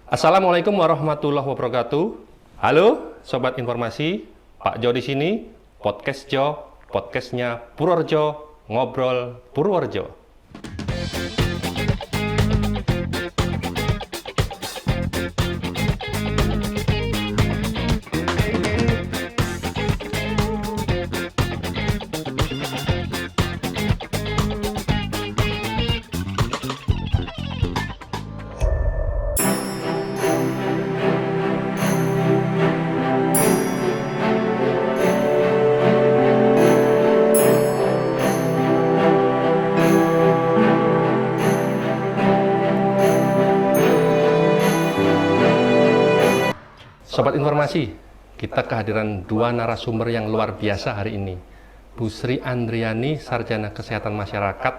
Assalamualaikum warahmatullahi wabarakatuh. Halo, sobat informasi. Pak Jo di sini. Podcast Jo, podcastnya Purworejo, ngobrol Purworejo. Sobat informasi, kita kehadiran dua narasumber yang luar biasa hari ini. Bu Sri Andriani, Sarjana Kesehatan Masyarakat,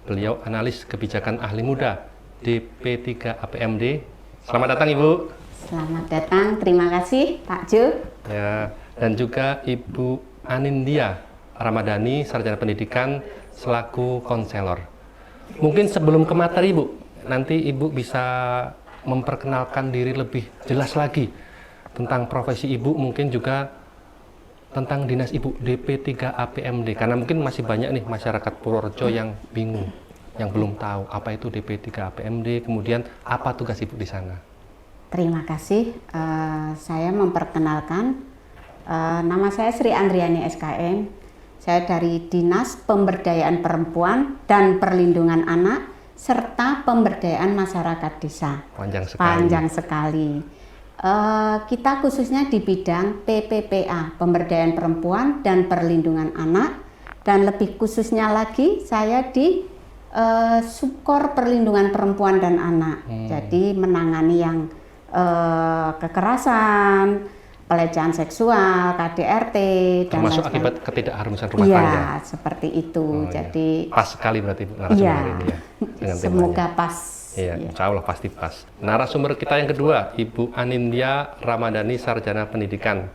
beliau analis kebijakan ahli muda DP3 APMD. Selamat datang Ibu. Selamat datang, terima kasih Pak Jo. Ya, dan juga Ibu Anindya Ramadhani, Sarjana Pendidikan selaku konselor. Mungkin sebelum ke materi Ibu, nanti Ibu bisa memperkenalkan diri lebih jelas lagi tentang profesi Ibu, mungkin juga tentang dinas Ibu DP3 APMD, karena mungkin masih banyak nih masyarakat Purworejo yang bingung, yang belum tahu apa itu DP3 APMD, kemudian apa tugas Ibu di sana. Terima kasih, saya memperkenalkan, nama saya Sri Andriani SKM, saya dari Dinas Pemberdayaan Perempuan dan Perlindungan Anak serta Pemberdayaan Masyarakat Desa. Panjang sekali. Panjang sekali. Kita khususnya di bidang PPPA, Pemberdayaan Perempuan dan Perlindungan Anak, dan lebih khususnya lagi saya di Subkor Perlindungan Perempuan dan Anak. Jadi menangani yang kekerasan, pelecehan seksual, KDRT, dan termasuk akibat ketidakharmonisan rumah tangga. Iya, seperti itu. Jadi pas sekali berarti narasumber ya, ini ya. Dengan semoga temanya. pas. Iya, Ya. insya Allah pasti pas. Narasumber kita yang kedua, Ibu Anindya Ramadhani, Sarjana Pendidikan.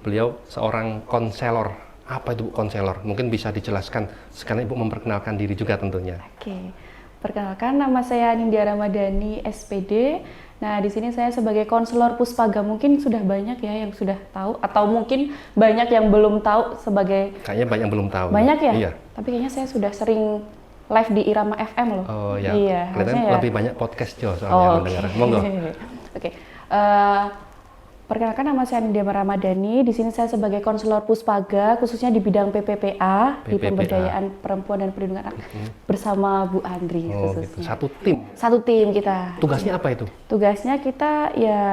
Beliau seorang konselor. Apa itu Bu konselor? Mungkin bisa dijelaskan, sekarang Ibu memperkenalkan diri juga tentunya. Oke, perkenalkan nama saya Anindya Ramadhani, SPD. Nah, di sini saya sebagai konselor Puspaga. Mungkin sudah banyak ya yang sudah tahu, atau mungkin banyak yang belum tahu sebagai... Kayaknya banyak yang belum tahu. Banyak ya? Iya. Tapi kayaknya saya sudah sering live di Irama FM loh. Oh ya, iya, kelihatan ya. lebih banyak podcast Jo soalnya mendengar. Monggo. Oke. Perkenalkan nama saya Anindya Ramadhani. Di sini saya sebagai konselor Puspaga, khususnya di bidang PPPA, di Pemberdayaan Perempuan dan Perlindungan Anak, bersama Bu Andri Oh, khususnya. gitu. Satu tim. Satu tim kita. Tugasnya apa itu? Tugasnya kita ya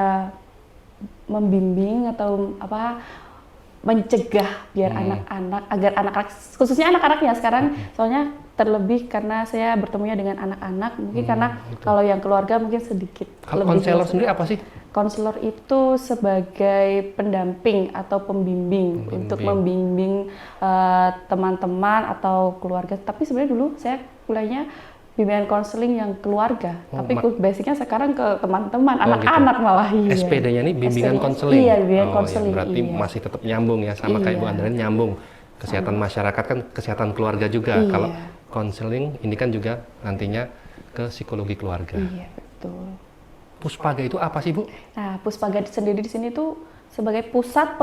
membimbing atau apa, mencegah biar anak-anak, agar anak-anak, khususnya anak-anaknya sekarang, soalnya terlebih karena saya bertemunya dengan anak-anak, mungkin karena kalau yang keluarga mungkin sedikit. Kalau lebih konselor luas. sendiri apa sih? Konselor itu sebagai pendamping atau pembimbing untuk membimbing teman-teman atau keluarga. Tapi sebenarnya dulu saya kuliahnya bimbingan konseling yang keluarga, tapi basicnya sekarang ke teman-teman, anak-anak gitu. malah. Iya. SPD-nya ini bimbingan konseling. Iya, bimbingan Ya, konseling. berarti iya. masih tetap nyambung ya, sama kayak Bu Andriani nyambung. Kesehatan masyarakat kan kesehatan keluarga juga. Iya. Kalau konseling ini kan juga nantinya ke psikologi keluarga. Iya, betul. Puspaga itu apa sih Bu? Nah, Puspaga sendiri di sini tuh sebagai pusat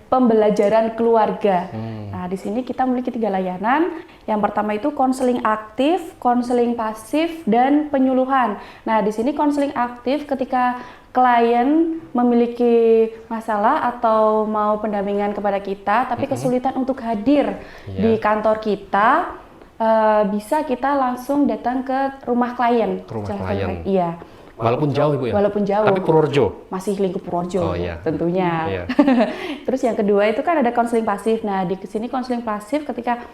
pembelajaran keluarga. Nah, di sini kita memiliki 3 layanan. Yang pertama itu konseling aktif, konseling pasif, dan penyuluhan. Nah, di sini konseling aktif ketika klien memiliki masalah atau mau pendampingan kepada kita, tapi kesulitan untuk hadir di kantor kita, bisa kita langsung datang ke rumah klien. Ke rumah klien. Iya. Walaupun jauh Ibu ya? Walaupun jauh. Tapi Purworejo? Masih lingkup Purworejo, Oh, iya. tentunya. Iya. Terus yang kedua itu kan ada konseling pasif. Nah, di sini konseling pasif ketika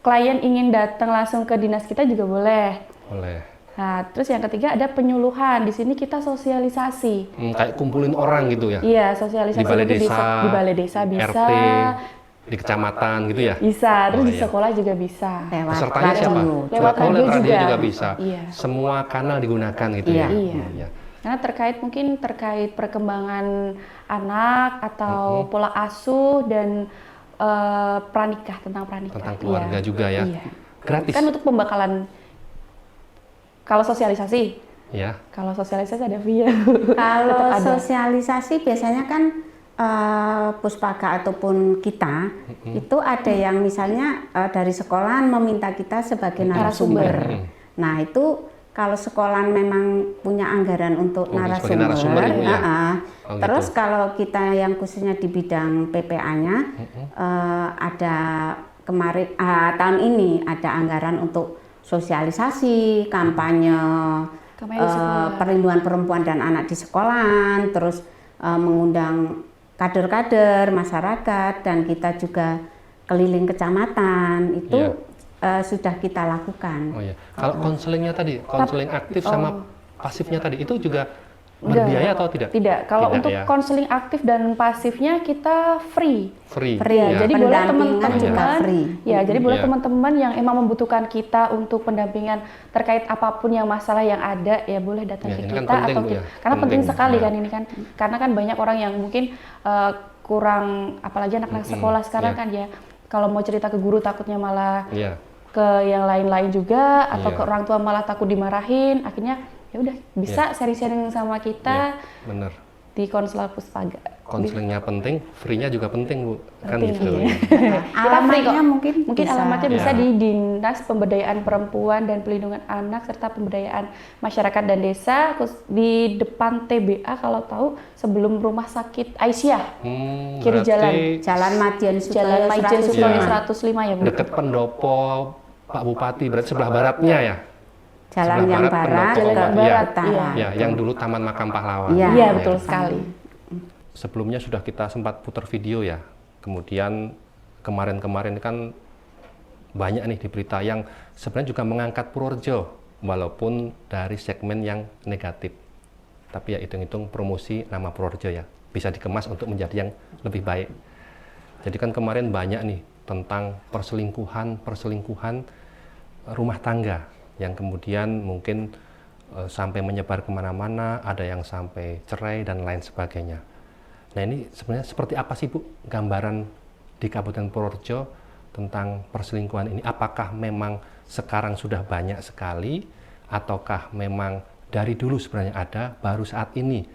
klien ingin datang langsung ke dinas kita juga boleh. Boleh. Nah, terus yang ketiga ada penyuluhan. Di sini kita sosialisasi. Kayak kumpulin orang gitu ya? Iya, sosialisasi. Di balai itu desa, di balai desa bisa. RT, di kecamatan gitu ya? Bisa, terus Oh, di iya. sekolah juga bisa. Lewat Pesertanya siapa? Lewat radio juga. bisa. Iya. Semua kanal digunakan gitu ya? Iya. Iya. Karena terkait perkembangan anak atau pola asuh dan pranikah, tentang pranikah. Tentang keluarga Iya. juga ya? Iya. Gratis? Kan untuk pembekalan, kalau sosialisasi Ya. Kalau sosialisasi ada via. Kalau Tetap ada. sosialisasi biasanya kan Puspaga ataupun kita itu ada yang misalnya dari sekolahan meminta kita sebagai narasumber. Nah itu kalau sekolahan memang punya anggaran untuk sebagai narasumber, narasumber, Ibu, ya? Oh, terus gitu. kalau kita yang khususnya di bidang PPA-nya ada kemarin tahun ini ada anggaran untuk sosialisasi, kampanye Kampanye di sekolah. perlindungan perempuan dan anak di sekolahan, terus mengundang kader-kader masyarakat, dan kita juga keliling kecamatan itu sudah kita lakukan. Oh ya. Kalau konselingnya tadi, konseling aktif sama pasifnya tadi itu juga berbiaya atau tidak? Tidak. Kalau Tidak, untuk ya. konseling aktif dan pasifnya kita free. Free. Free, ya. Jadi boleh pendampingan juga teman-teman, free. ya jadi boleh Iya. teman-teman yang emang membutuhkan kita untuk pendampingan terkait apapun yang masalah yang ada, ya boleh datang Ya, ke ini kan kita penting, atau Bu, ya. karena penting Penting, sekali ya. kan ini kan, karena kan banyak orang yang mungkin kurang, apalagi anak-anak sekolah sekarang ya. kan ya, kalau mau cerita ke guru takutnya malah Iya. ke yang lain-lain juga, atau Iya. ke orang tua malah takut dimarahin, akhirnya ya udah bisa sharing-sharing sama kita Iya, bener. di konselor Puspaga. Konselingnya penting, free-nya juga penting, Bu. Kan Penting, gitu. iya. Ya. Alamatnya mungkin bisa. alamatnya bisa Ya. di Dinas Pemberdayaan Perempuan dan Pelindungan Anak serta Pemberdayaan Masyarakat dan Desa di depan TBA, kalau tahu sebelum Rumah Sakit Aisyah, kiri Berarti Jalan Madian Jalan Sutoyo Maijen 105. Sutoyo Iya. 105 ya Bu. deket pendopo Pak Bupati, berarti sebelah baratnya ya? Jalan Sebelah yang barat, barat pendopo ke Pak. barat, utara. iya. Ya, yang dulu Taman Makam Pahlawan. Iya. Iya betul sekali. Sebelumnya sudah kita sempat putar video ya. Kemudian kemarin-kemarin kan banyak nih di berita yang sebenarnya juga mengangkat Purworejo, walaupun dari segmen yang negatif. Tapi ya hitung-hitung promosi nama Purworejo ya, bisa dikemas untuk menjadi yang lebih baik. Jadi kan kemarin banyak nih tentang perselingkuhan rumah tangga yang kemudian mungkin sampai menyebar kemana-mana, ada yang sampai cerai dan lain sebagainya. Nah ini sebenarnya seperti apa sih Bu gambaran di Kabupaten Purworejo tentang perselingkuhan ini? Apakah memang sekarang sudah banyak sekali, ataukah memang dari dulu sebenarnya ada, baru saat ini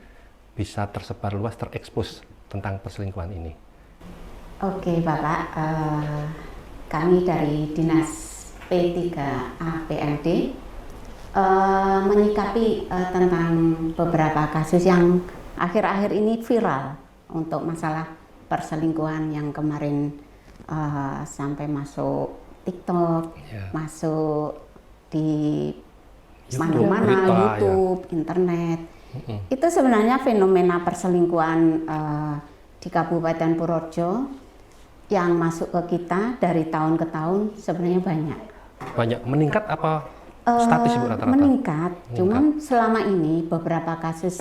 bisa tersebar luas, terekspos tentang perselingkuhan ini? Oke Bapak, kami dari Dinas P3A PLD menyikapi tentang beberapa kasus yang akhir-akhir ini viral untuk masalah perselingkuhan yang kemarin sampai masuk TikTok, Ya. masuk di YouTube, mana-mana, berita, YouTube, internet. Itu sebenarnya fenomena perselingkuhan di Kabupaten Purworejo yang masuk ke kita dari tahun ke tahun sebenarnya banyak. Banyak meningkat apa statis Bu rata-rata? Meningkat, cuman selama ini beberapa kasus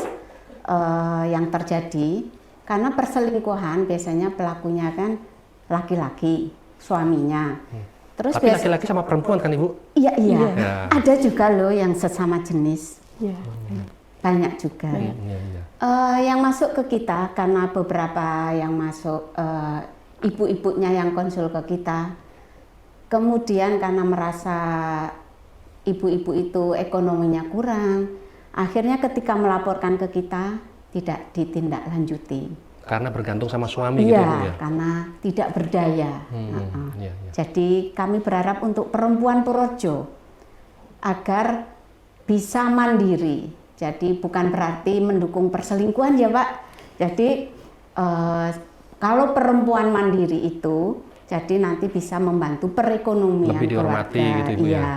yang terjadi karena perselingkuhan biasanya pelakunya kan laki-laki, suaminya. Terus Tapi laki-laki sama perempuan kan Ibu? iya, Ya. ada juga loh yang sesama jenis, Iya. banyak juga. Iya, iya. Yang masuk ke kita karena beberapa yang masuk ibu-ibunya yang konsul ke kita, kemudian karena merasa ibu-ibu itu ekonominya kurang, akhirnya ketika melaporkan ke kita tidak ditindaklanjuti. Karena bergantung sama suami gitu Bu ya? Iya, karena tidak berdaya. Iya, iya. Jadi kami berharap untuk perempuan Purworejo agar bisa mandiri. Jadi bukan berarti mendukung perselingkuhan ya Pak. Jadi kalau perempuan mandiri itu, jadi nanti bisa membantu perekonomian Lebih dihormati keluarga. gitu, Ibu, ya? Iya.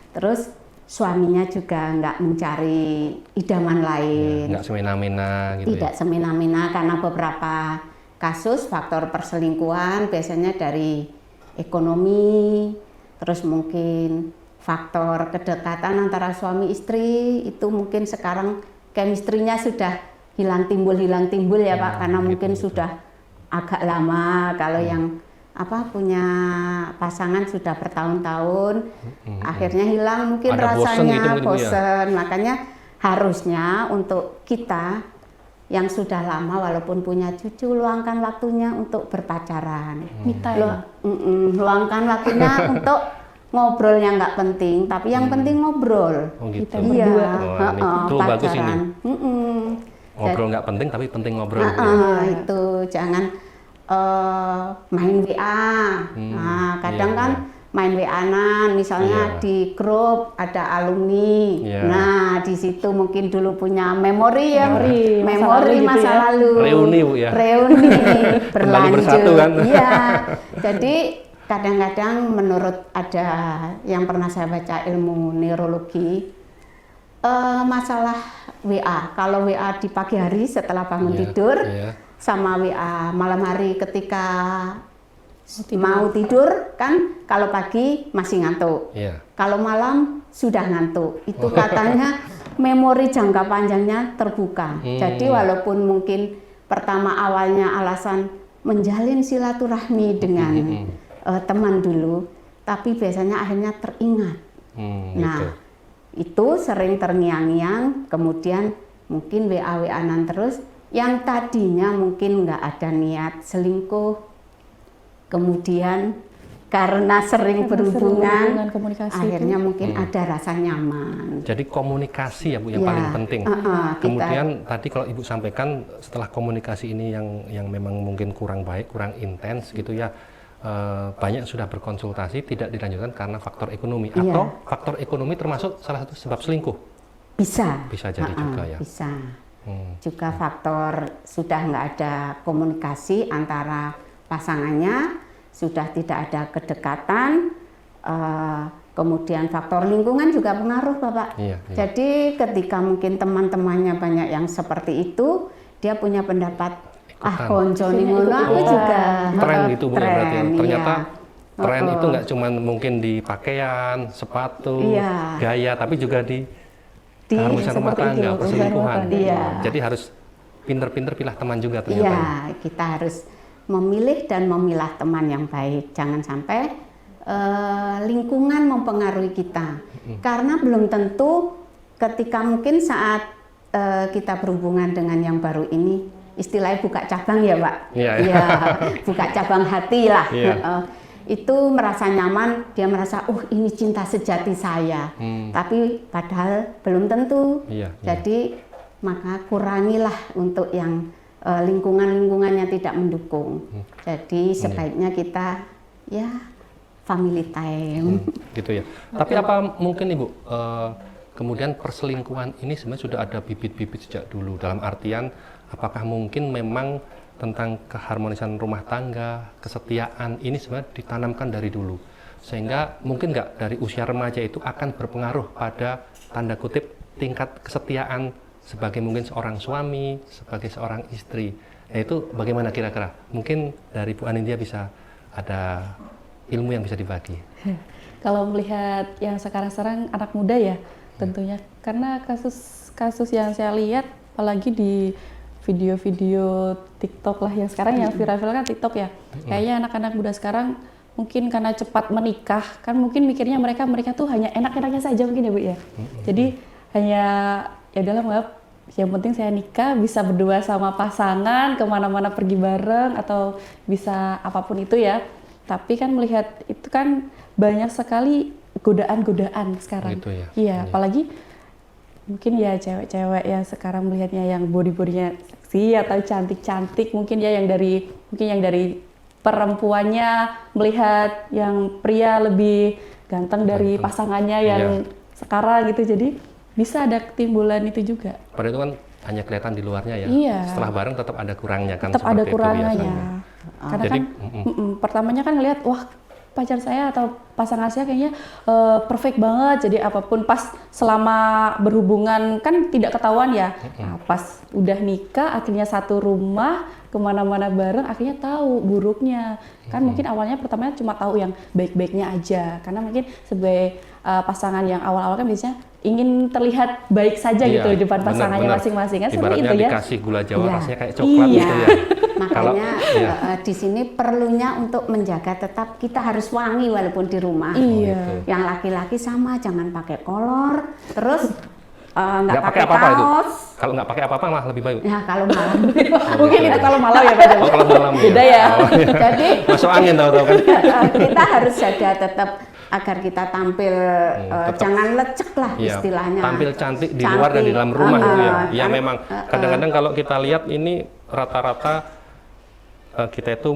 Terus suaminya juga nggak mencari idaman lain. Nggak semena-mena gitu Tidak semena-mena karena beberapa kasus faktor perselingkuhan biasanya dari ekonomi, terus mungkin faktor kedekatan antara suami istri itu mungkin sekarang chemistry-nya sudah hilang timbul ya Pak, karena gitu, mungkin sudah agak lama. Kalau yang punya pasangan sudah bertahun-tahun, akhirnya hilang mungkin Ada bosen rasanya gitu mungkin, Bu, ya? bosen. Makanya harusnya untuk kita yang sudah lama walaupun punya cucu, luangkan waktunya untuk berpacaran. Me time. Luangkan waktunya untuk ngobrolnya nggak penting, tapi yang penting ngobrol. Oh gitu. Kita Iya, berdua. Wah, ini betul bagus ini. Mm-mm. Ngobrol nggak penting tapi penting ngobrol. gitu ya. Itu jangan main WA. Nah, kadang iya, kan main WA-an, misalnya Iya. di grup ada alumni. Iya. Nah, di situ mungkin dulu punya memori ya, Memori masa lalu gitu masa ya. lalu. Reuni, Bu, ya. Reuni berlanjut. bersatu kan? Iya. Jadi kadang-kadang menurut ada yang pernah saya baca ilmu neurologi, masalah WA. Kalau WA di pagi hari setelah bangun Iya, tidur, iya. sama WA malam hari ketika mau tidur kan, kalau pagi masih ngantuk, Iya. kalau malam sudah ngantuk. Itu katanya memori jangka panjangnya terbuka. Jadi walaupun mungkin pertama awalnya alasan menjalin silaturahmi dengan teman dulu, tapi biasanya akhirnya teringat. Nah, itu sering terngiang-ngiang, kemudian mungkin WA-WA-an terus, yang tadinya mungkin nggak ada niat selingkuh, kemudian karena sering berhubungan, komunikasi akhirnya mungkin ada rasa nyaman. Jadi komunikasi ya Bu yang Ya, paling penting. kita- Kemudian tadi kalau Ibu sampaikan setelah komunikasi ini yang memang mungkin kurang baik, kurang intens gitu ya, banyak sudah berkonsultasi tidak dilanjutkan karena faktor ekonomi Iya. atau faktor ekonomi termasuk salah satu sebab selingkuh. Bisa jadi juga ya. Bisa. Juga faktor sudah nggak ada komunikasi antara pasangannya, sudah tidak ada kedekatan, kemudian faktor lingkungan juga pengaruh, Bapak. Iya. Jadi ketika mungkin teman-temannya banyak yang seperti itu, dia punya pendapat, koncone ngono aku juga. Tren gitu Bu ya berarti ya. Tren, Ternyata iya. tren itu nggak cuma mungkin di pakaian, sepatu, Iya. gaya, tapi juga di Di- keharmonisan rumah seperti tangga, itu, perselingkuhan. Iya. Jadi harus pinter-pinter pilih teman juga ternyata. Iya, kita harus memilih dan memilah teman yang baik. Jangan sampai lingkungan mempengaruhi kita. Karena belum tentu ketika mungkin saat kita berhubungan dengan yang baru ini, istilahnya buka cabang ya Pak. Iya, iya. Iya, buka cabang hati lah. Iya. Itu merasa nyaman, dia merasa, ini cinta sejati saya. Tapi padahal belum tentu. Iya, iya. Jadi maka kurangilah untuk yang lingkungan-lingkungannya tidak mendukung. Jadi sebaiknya kita ya family time. Gitu ya. Tapi apa mungkin Ibu kemudian perselingkuhan ini sebenarnya sudah ada bibit-bibit sejak dulu, dalam artian apakah mungkin memang tentang keharmonisan rumah tangga, kesetiaan ini sebenarnya ditanamkan dari dulu, sehingga mungkin nggak dari usia remaja itu akan berpengaruh pada tanda kutip tingkat kesetiaan sebagai mungkin seorang suami, sebagai seorang istri. Nah, itu bagaimana kira-kira? Mungkin dari Bu Anindya bisa ada ilmu yang bisa dibagi. Kalau melihat yang sekarang-sekarang anak muda ya tentunya, karena kasus yang saya lihat apalagi di video-video TikTok lah yang sekarang yang viral-viral kan TikTok ya. Kayaknya anak-anak muda sekarang mungkin karena cepat menikah kan mungkin mikirnya mereka tuh hanya enak-enaknya saja mungkin ya Bu ya. Jadi hanya ya udahlah maaf, yang penting saya nikah bisa berdua sama pasangan kemana-mana pergi bareng atau bisa apapun itu ya. Tapi kan melihat itu kan banyak sekali godaan-godaan sekarang. Gitu ya. Iya, apalagi mungkin ya cewek-cewek yang sekarang melihatnya yang body-bodinya seksi atau cantik-cantik, mungkin yang dari perempuannya melihat yang pria lebih ganteng dari pasangannya yang sekarang gitu. Jadi bisa ada ketimbulan itu juga. Padahal itu kan hanya kelihatan di luarnya ya. Iya. Setelah bareng tetap ada kurangnya kan. Tetap ada seperti itu kurangnya. biasanya. Karena Jadi, kan pertamanya kan ngelihat wah pacar saya atau pasangan saya kayaknya perfect banget. Jadi apapun pas selama berhubungan kan tidak ketahuan ya. Nah, pas udah nikah akhirnya satu rumah kemana-mana bareng akhirnya tahu buruknya. Kan mungkin awalnya pertamanya cuma tahu yang baik-baiknya aja. Karena mungkin sebagai pasangan yang awal-awal kan biasanya ingin terlihat baik saja iya, gitu di depan pasangannya benar. masing-masing kan seperti Ibaratnya itu ya. dikasih gula Jawa Iya. rasanya kayak coklat Iya. gitu ya. Makanya iya. di sini perlunya untuk menjaga tetap kita harus wangi walaupun di rumah. Iya. gitu. Yang laki-laki sama, jangan pakai kolor, terus nggak Nggak pakai apa-apa itu. kaos. Kalau nggak pakai apa-apa malah lebih baik. Ya kalau malam. Mungkin itu kalau malam ya Pak. Oh, kalau malam Beda ya. Oh, iya. Jadi Masuk angin tahu-tahu kan. kita harus jaga tetap agar kita tampil tetap. jangan lecek lah Iya, istilahnya. tampil cantik di luar dan di dalam rumah itu ya. Ya kan, memang kadang-kadang kalau kita lihat ini rata-rata kita itu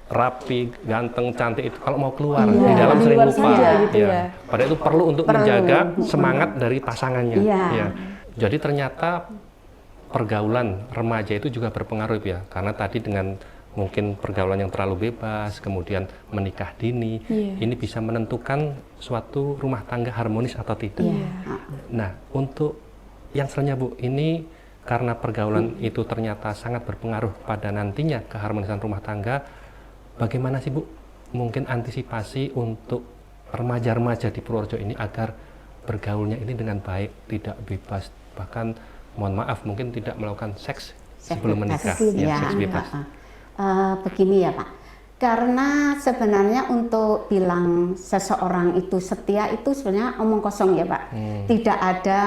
rapi, ganteng, cantik itu kalau mau keluar Iya, di dalam di sering luar lupa. saja gitu ya. Padahal itu perlu untuk menjaga semangat dari pasangannya. Iya. Ya. Jadi ternyata pergaulan remaja itu juga berpengaruh ya, karena tadi dengan mungkin pergaulan yang terlalu bebas, kemudian menikah dini, ini bisa menentukan suatu rumah tangga harmonis atau tidak. Iya. Nah, untuk yang selanjutnya Bu, ini karena pergaulan itu ternyata sangat berpengaruh pada nantinya keharmonisan rumah tangga, bagaimana sih Bu mungkin antisipasi untuk remaja-remaja di Purworejo ini agar bergaulnya ini dengan baik, tidak bebas, bahkan mohon maaf mungkin tidak melakukan seks sebelum menikah, Ya, seks bebas. begini ya Pak, karena sebenarnya untuk bilang seseorang itu setia itu sebenarnya omong kosong ya Pak. Tidak ada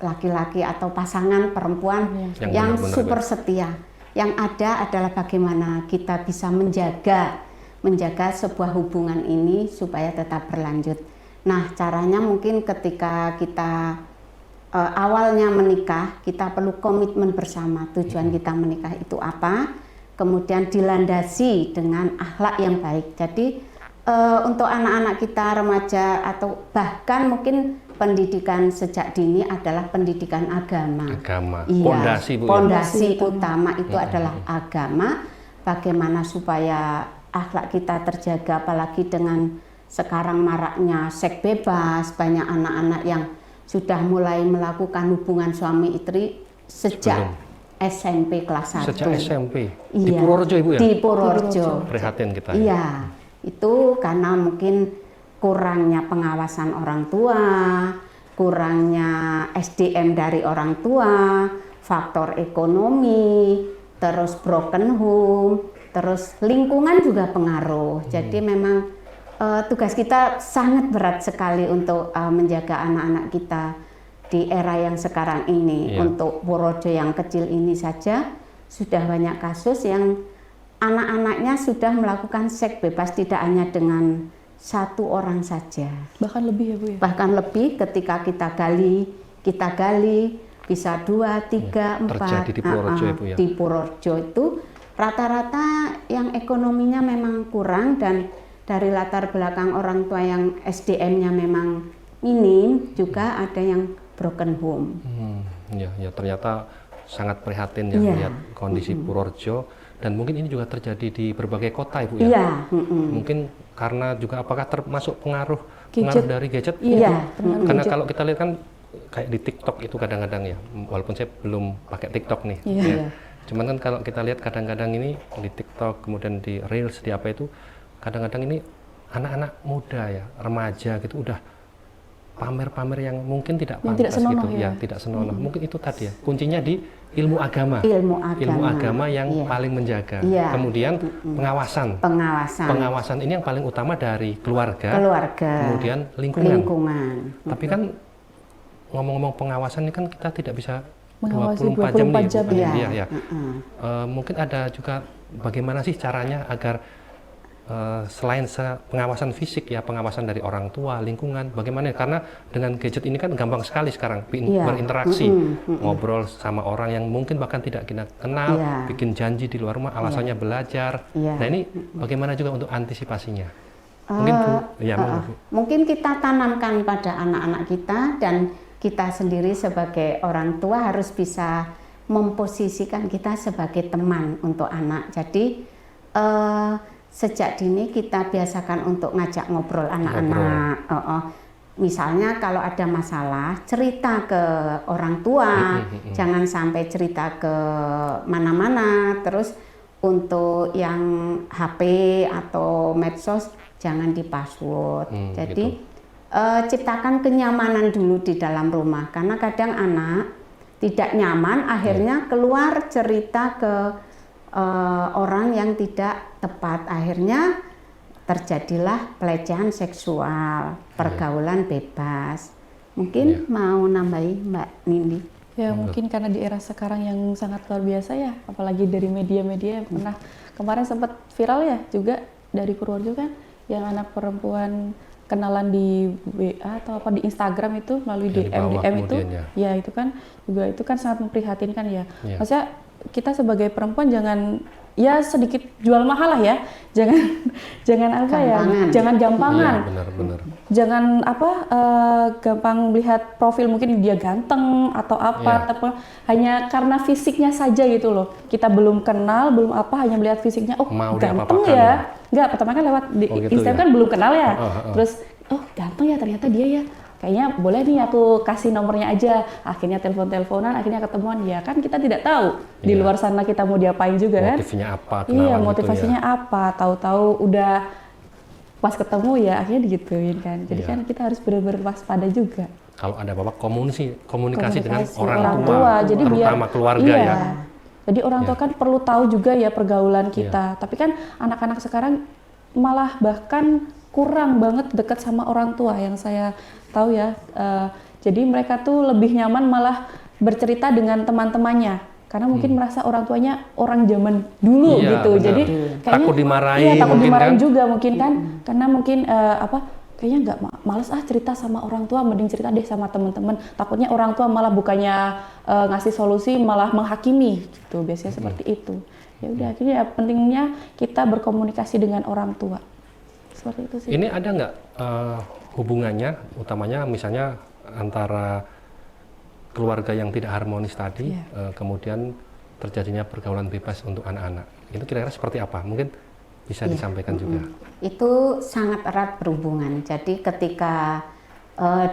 laki-laki atau pasangan perempuan yang benar-benar super setia. Yang ada adalah bagaimana kita bisa menjaga sebuah hubungan ini supaya tetap berlanjut. Nah, caranya mungkin ketika kita awalnya menikah, kita perlu komitmen bersama. Tujuan kita menikah itu apa? Kemudian dilandasi dengan akhlak yang baik. Jadi untuk anak-anak kita remaja atau bahkan mungkin pendidikan sejak dini adalah pendidikan agama. Agama, Iya, pondasi Bu. pondasi utama itu adalah agama. Bagaimana supaya akhlak kita terjaga, apalagi dengan sekarang maraknya seks bebas, banyak anak-anak yang sudah mulai melakukan hubungan suami istri sejak SMP kelas 1. Sejak SMP Iya, di Purworejo Ibu ya? Di Purworejo. Prihatin kita. Iya, itu karena mungkin kurangnya pengawasan orang tua, kurangnya SDM dari orang tua, faktor ekonomi, terus broken home, terus lingkungan juga pengaruh. Jadi memang tugas kita sangat berat sekali untuk menjaga anak-anak kita di era yang sekarang ini. Iya. Untuk Purworejo yang kecil ini saja sudah banyak kasus yang anak-anaknya sudah melakukan seks bebas, tidak hanya dengan satu orang saja. Bahkan lebih ya Bu ya? Bahkan lebih ketika kita gali bisa 2, 3, 4. Terjadi di Purworejo ya Bu ya? Di Purworejo itu rata-rata yang ekonominya memang kurang dan dari latar belakang orang tua yang SDM-nya memang minim, juga ada yang broken home. Ya ternyata sangat prihatin ya Iya. melihat kondisi Purworejo, dan mungkin ini juga terjadi di berbagai kota Ibu ya. Iya. Mungkin karena juga apakah termasuk pengaruh Gadget. dari gadget? Iya. Karena kalau kita lihat kan kayak di TikTok itu kadang-kadang ya, walaupun saya belum pakai TikTok nih. Iya. Ya. Cuman kan kalau kita lihat kadang-kadang ini di TikTok, kemudian di Reels, di apa itu, kadang-kadang ini anak-anak muda ya, remaja gitu udah pamer-pamer yang mungkin tidak Yang pantas tidak senonoh gitu ya. tidak senonoh. Mungkin itu tadi ya, kuncinya di ilmu agama. Ilmu agama yang Iya. paling menjaga. Iya. Kemudian pengawasan. Pengawasan ini yang paling utama dari keluarga. Kemudian lingkungan. Tapi kan ngomong-ngomong pengawasan ini kan kita tidak bisa Mengawasi 24 jam nih. 24 jam, Bu. ya. Iya, ya. Mungkin ada juga bagaimana sih caranya agar selain pengawasan fisik ya, pengawasan dari orang tua, lingkungan, bagaimana? Karena dengan gadget ini kan gampang sekali sekarang berinteraksi, ngobrol sama orang yang mungkin bahkan tidak kita kenal, bikin janji di luar rumah, alasannya belajar. Nah ini bagaimana juga untuk antisipasinya? Mungkin Bu, ya Bu. Mungkin kita tanamkan pada anak-anak kita, dan kita sendiri sebagai orang tua harus bisa memposisikan kita sebagai teman untuk anak. Jadi sejak dini kita biasakan untuk ngajak ngobrol anak-anak. Misalnya kalau ada masalah, cerita ke orang tua, jangan sampai cerita ke mana-mana. Terus untuk yang HP atau medsos jangan di password. Jadi ciptakan kenyamanan dulu di dalam rumah, karena kadang anak tidak nyaman, akhirnya keluar cerita ke orang yang tidak tepat, akhirnya terjadilah pelecehan seksual, pergaulan bebas. Mungkin mau nambahi Mbak Nindi? Ya mungkin karena di era sekarang yang sangat luar biasa ya, apalagi dari media-media yang pernah kemarin sempat viral ya juga dari Purworejo kan, yang anak perempuan kenalan di WA atau apa di Instagram itu melalui Yang di bawah DM itu, kemudian ya itu kan juga itu kan sangat memprihatinkan ya. Iya. Maksudnya kita sebagai perempuan jangan ya sedikit jual mahal lah ya, jangan apa ya, Gampangan. jangan gampangan. Iya, benar-benar. Jangan apa gampang melihat profil mungkin dia ganteng atau apa, Iya. hanya karena fisiknya saja gitu loh. Kita belum kenal, belum apa, hanya melihat fisiknya, oh Mau ganteng diapa-apakan ya. Enggak, pertama kan lewat di Oh, gitu Instagram ya? kan belum kenal ya. Oh. Terus oh ganteng ya ternyata dia ya. Kayaknya boleh nih aku kasih nomornya aja. Akhirnya telepon-teleponan, akhirnya ketemuan. Ya kan kita tidak tahu di Iya. luar sana kita mau diapain juga kan. Motifnya apa? Iya, kenalan gitu motivasinya ya. apa? Tahu-tahu udah pas ketemu ya akhirnya digituin kan. Jadi Iya. kan kita harus benar-benar waspada juga. Kalau ada bapak komunikasi dengan Komunikasi orang tua, Jadi terutama keluarga iya. ya. Jadi orang tua Iya. kan perlu tahu juga ya pergaulan kita. Tapi kan anak-anak sekarang malah bahkan kurang banget dekat sama orang tua yang saya tahu ya. Jadi mereka tuh lebih nyaman malah bercerita dengan teman-temannya. Karena mungkin merasa orang tuanya orang zaman dulu Iya, gitu. benar. Jadi Takut dimarahi Iya, takut mungkin dimarahin kan. juga mungkin kan. Karena mungkin kayaknya nggak males cerita sama orang tua, mending cerita deh sama teman-teman. Takutnya orang tua malah bukannya ngasih solusi malah menghakimi gitu. Biasanya seperti itu. Ya udah akhirnya pentingnya kita berkomunikasi dengan orang tua. Seperti itu sih. Ini ada nggak hubungannya, utamanya misalnya antara keluarga yang tidak harmonis tadi, Iya. kemudian terjadinya pergaulan bebas untuk anak-anak. Itu kira-kira seperti apa? Mungkin bisa Iya. disampaikan juga. Itu sangat erat berhubungan. Jadi ketika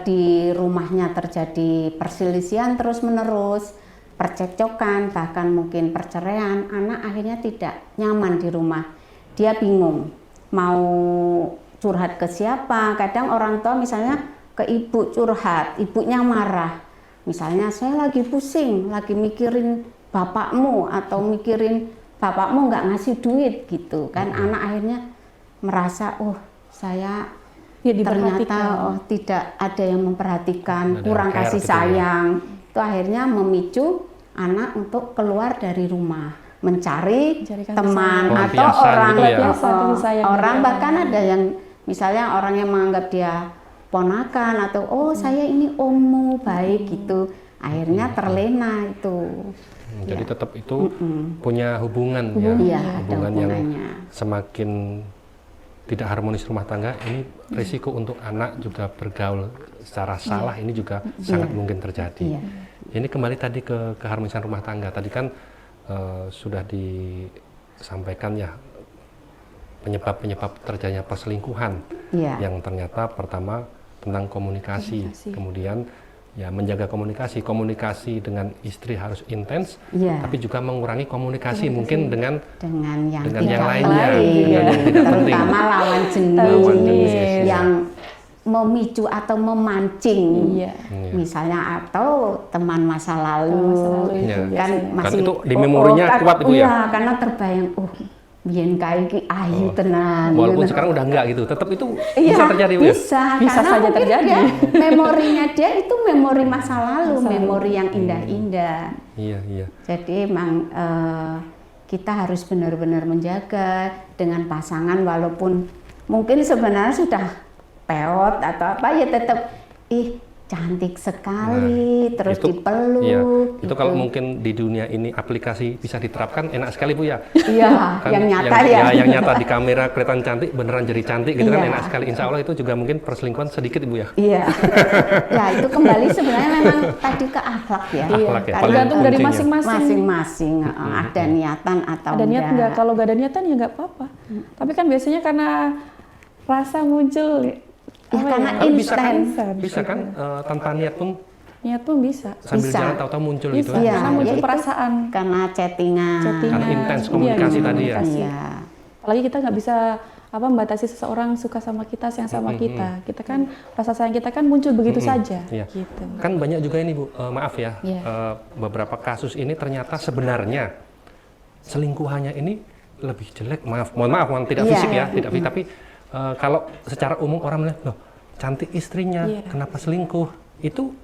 di rumahnya terjadi perselisihan terus-menerus, percekcokan, bahkan mungkin perceraian, anak akhirnya tidak nyaman di rumah. Dia bingung mau curhat ke siapa. Kadang orang tua misalnya ke ibu curhat, ibunya marah. Misalnya saya lagi pusing, lagi mikirin bapakmu atau mikirin bapakmu nggak ngasih duit gitu kan. Anak akhirnya merasa saya Ya, ternyata diperhatikan. tidak ada yang memperhatikan, Ada kurang care kasih gitu ya. sayang. Itu akhirnya memicu anak untuk keluar dari rumah, mencari Mencari kasih teman sayang. atau Pelampiasan orang gitu ya. Pelampiasan kasih sayang orang dari bahkan ada yang misalnya orang yang menganggap dia ponakan atau saya ini ommu baik gitu. Akhirnya terlena itu. Jadi tetap itu punya hubungan ya, Iya, ada hubungan yang hubungannya. semakin tidak harmonis rumah tangga, ini risiko untuk anak juga bergaul secara salah ini juga sangat mungkin terjadi. Iya. Ini kembali tadi ke keharmonisan rumah tangga. Tadi kan sudah disampaikan ya penyebab-penyebab terjadinya perselingkuhan, Iya. yang ternyata pertama tentang komunikasi. Komunikasi. Kemudian ya menjaga komunikasi dengan istri harus intens, Iya. tapi juga mengurangi komunikasi mungkin dengan dengan yang dengan tidak yang lainnya, penting, dengan yang tidak penting. terutama lawan jenis, Lawan jenis, yang memicu atau memancing, Iya. Iya. misalnya atau teman masa lalu, Masa lalu itu Iya. kan biasanya. masih itu di memorinya kuat, Ibu, ya? Iya, karena terbayang, biyen kae iki ayu tenan. Walaupun gitu. sekarang udah enggak gitu, tetap itu Iya, bisa terjadi Bu, ya? bisa, Bisa karena saja mungkin terjadi. dia, memorinya dia itu memori masa lalu, Masa lalu. memori yang indah-indah. Iya. Jadi emang kita harus benar-benar menjaga dengan pasangan walaupun mungkin sebenarnya sudah peot atau apa ya tetap cantik sekali terus itu, dipeluk. iya. Itu gitu. kalau mungkin di dunia ini aplikasi bisa diterapkan enak sekali Bu ya. Iya, Kan yang nyata ya. yang nyata di kamera kelihatan cantik, beneran jadi cantik gitu kan Iya. enak sekali. Insya Allah itu juga mungkin perselingkuhan sedikit Ibu ya. Iya. Ya itu kembali sebenarnya memang tadi ke akhlak ya. Akhlak ya, Karena Tergantung dari kuncinya. masing-masing. masing-masing ada niatan atau Ada niat enggak? Kalau nggak ada niatan ya nggak apa-apa. Tapi kan biasanya karena rasa muncul Ya, karena Tapi bisa kan, instan. bisa kan tanpa niat pun niat pun bisa. sambil Bisa. jalan tahu-tahu muncul gitu. Bisa. Iya, Karena muncul ya itu perasaan. karena chattingan. Karena intens komunikasi tadi ya. Iya. Apalagi kita nggak bisa membatasi seseorang suka sama kita, sayang sama kita. Kita kan rasa sayang kita kan muncul begitu saja. Iya. Gitu. Kan banyak juga ini Bu, maaf ya, Iya. beberapa kasus ini ternyata sebenarnya selingkuhannya ini lebih jelek, mohon maaf, tidak Iya. fisik ya, tidak fisik, tapi kalau secara umum orang melihat, loh cantik istrinya, Iya. kenapa selingkuh? Itu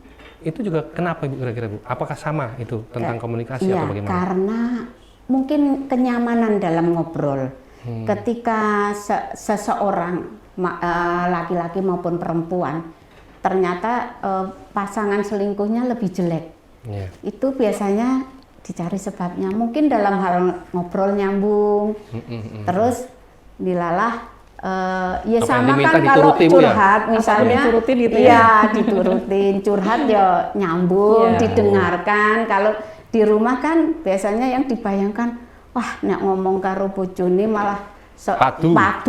juga kenapa Ibu kira-kira Bu? Apakah sama itu tentang komunikasi Iya, atau bagaimana? karena mungkin kenyamanan dalam ngobrol. Ketika seseorang laki-laki maupun perempuan, ternyata pasangan selingkuhnya lebih jelek. Iya. Itu biasanya dicari sebabnya. Mungkin dalam hal ngobrol nyambung, terus dilalah. Ya Apa yang sama diminta kan kalau dituruti, Bu, ya? curhat misalnya, diturutin gitu ya? iya diturutin, curhat ya nyambung, Iya. didengarkan. Kalau di rumah kan biasanya yang dibayangkan, wah nek ngomong karo bojone malah Padu. malah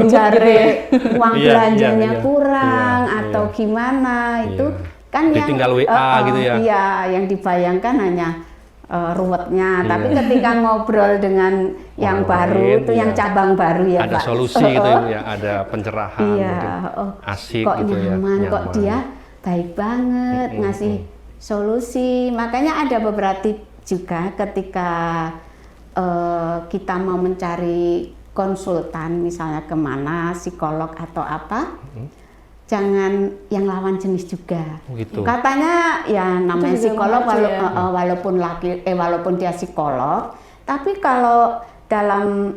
jare uang Iya, belanjanya iya. kurang Iya, atau iya. gimana itu Iya. kan yang Ditinggal WA gitu ya? Iya, yang dibayangkan hanya ruwetnya. Iya. Tapi ketika ngobrol dengan yang Orang baru lain, itu yang iya. cabang baru ya Ada Pak. solusi gitu ya, Bu, ya, ada pencerahan, Iya, mungkin asik kok gitu ya. nyaman, kok nyaman. dia baik banget ngasih solusi. Makanya ada beberapa tips juga ketika kita mau mencari konsultan, misalnya kemana, psikolog atau apa, jangan yang lawan jenis juga. Oh, gitu. Katanya ya namanya Itu juga psikolog mengacu ya. walaupun dia psikolog, tapi kalau dalam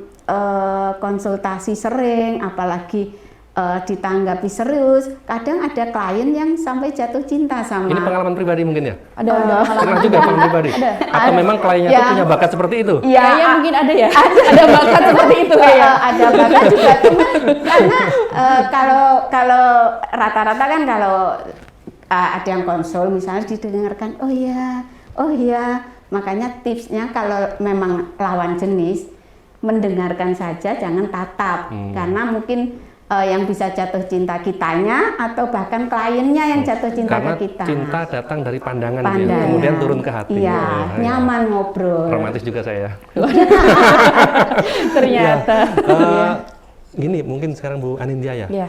konsultasi sering, apalagi ditanggapi serius, kadang ada klien yang sampai jatuh cinta sama. Ini pengalaman pribadi mungkin ya? Ada Pernah juga pengalaman pribadi? Atau memang kliennya Ya. itu punya bakat seperti itu? Iya, Kayaknya mungkin ada ya, ada bakat seperti itu ya. ada bakat juga, cuma karena kalau rata-rata kan kalau ada yang konsul misalnya didengarkan, oh iya, makanya tipsnya kalau memang lawan jenis mendengarkan saja, jangan tatap, karena mungkin yang bisa jatuh cinta kitanya atau bahkan kliennya yang jatuh cinta Karena ke kita. cinta datang dari pandangan, gitu ya, Pandangan. kemudian turun ke hati. Iya, Oh, iya. nyaman ngobrol. Romantis juga saya. Ternyata. Gini, mungkin sekarang Bu Anindya ya. Ya.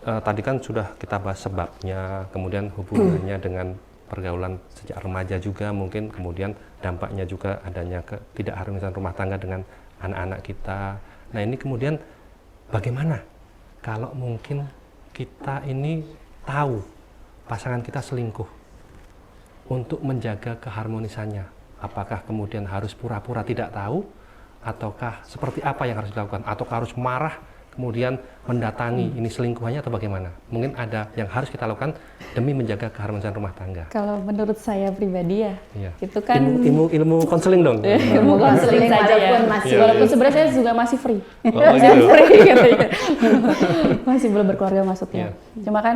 Tadi kan sudah kita bahas sebabnya, kemudian hubungannya dengan pergaulan sejak remaja juga mungkin, kemudian dampaknya juga adanya ketidakharmonisan rumah tangga dengan anak-anak kita. Nah ini kemudian bagaimana kalau mungkin kita ini tahu pasangan kita selingkuh, untuk menjaga keharmonisannya? Apakah kemudian harus pura-pura tidak tahu, ataukah seperti apa yang harus dilakukan? Ataukah harus marah kemudian mendatangi ini selingkuhannya, atau bagaimana? Mungkin ada yang harus kita lakukan demi menjaga keharmonisan rumah tangga. Kalau menurut saya pribadi ya, Iya. itu kan ilmu konseling dong. ilmu konseling saja ya. walaupun masih- Walaupun sebenarnya saya juga masih free. Oh, Masih gitu. free gitu ya. Masih belum berkeluarga maksudnya. Iya. Cuma kan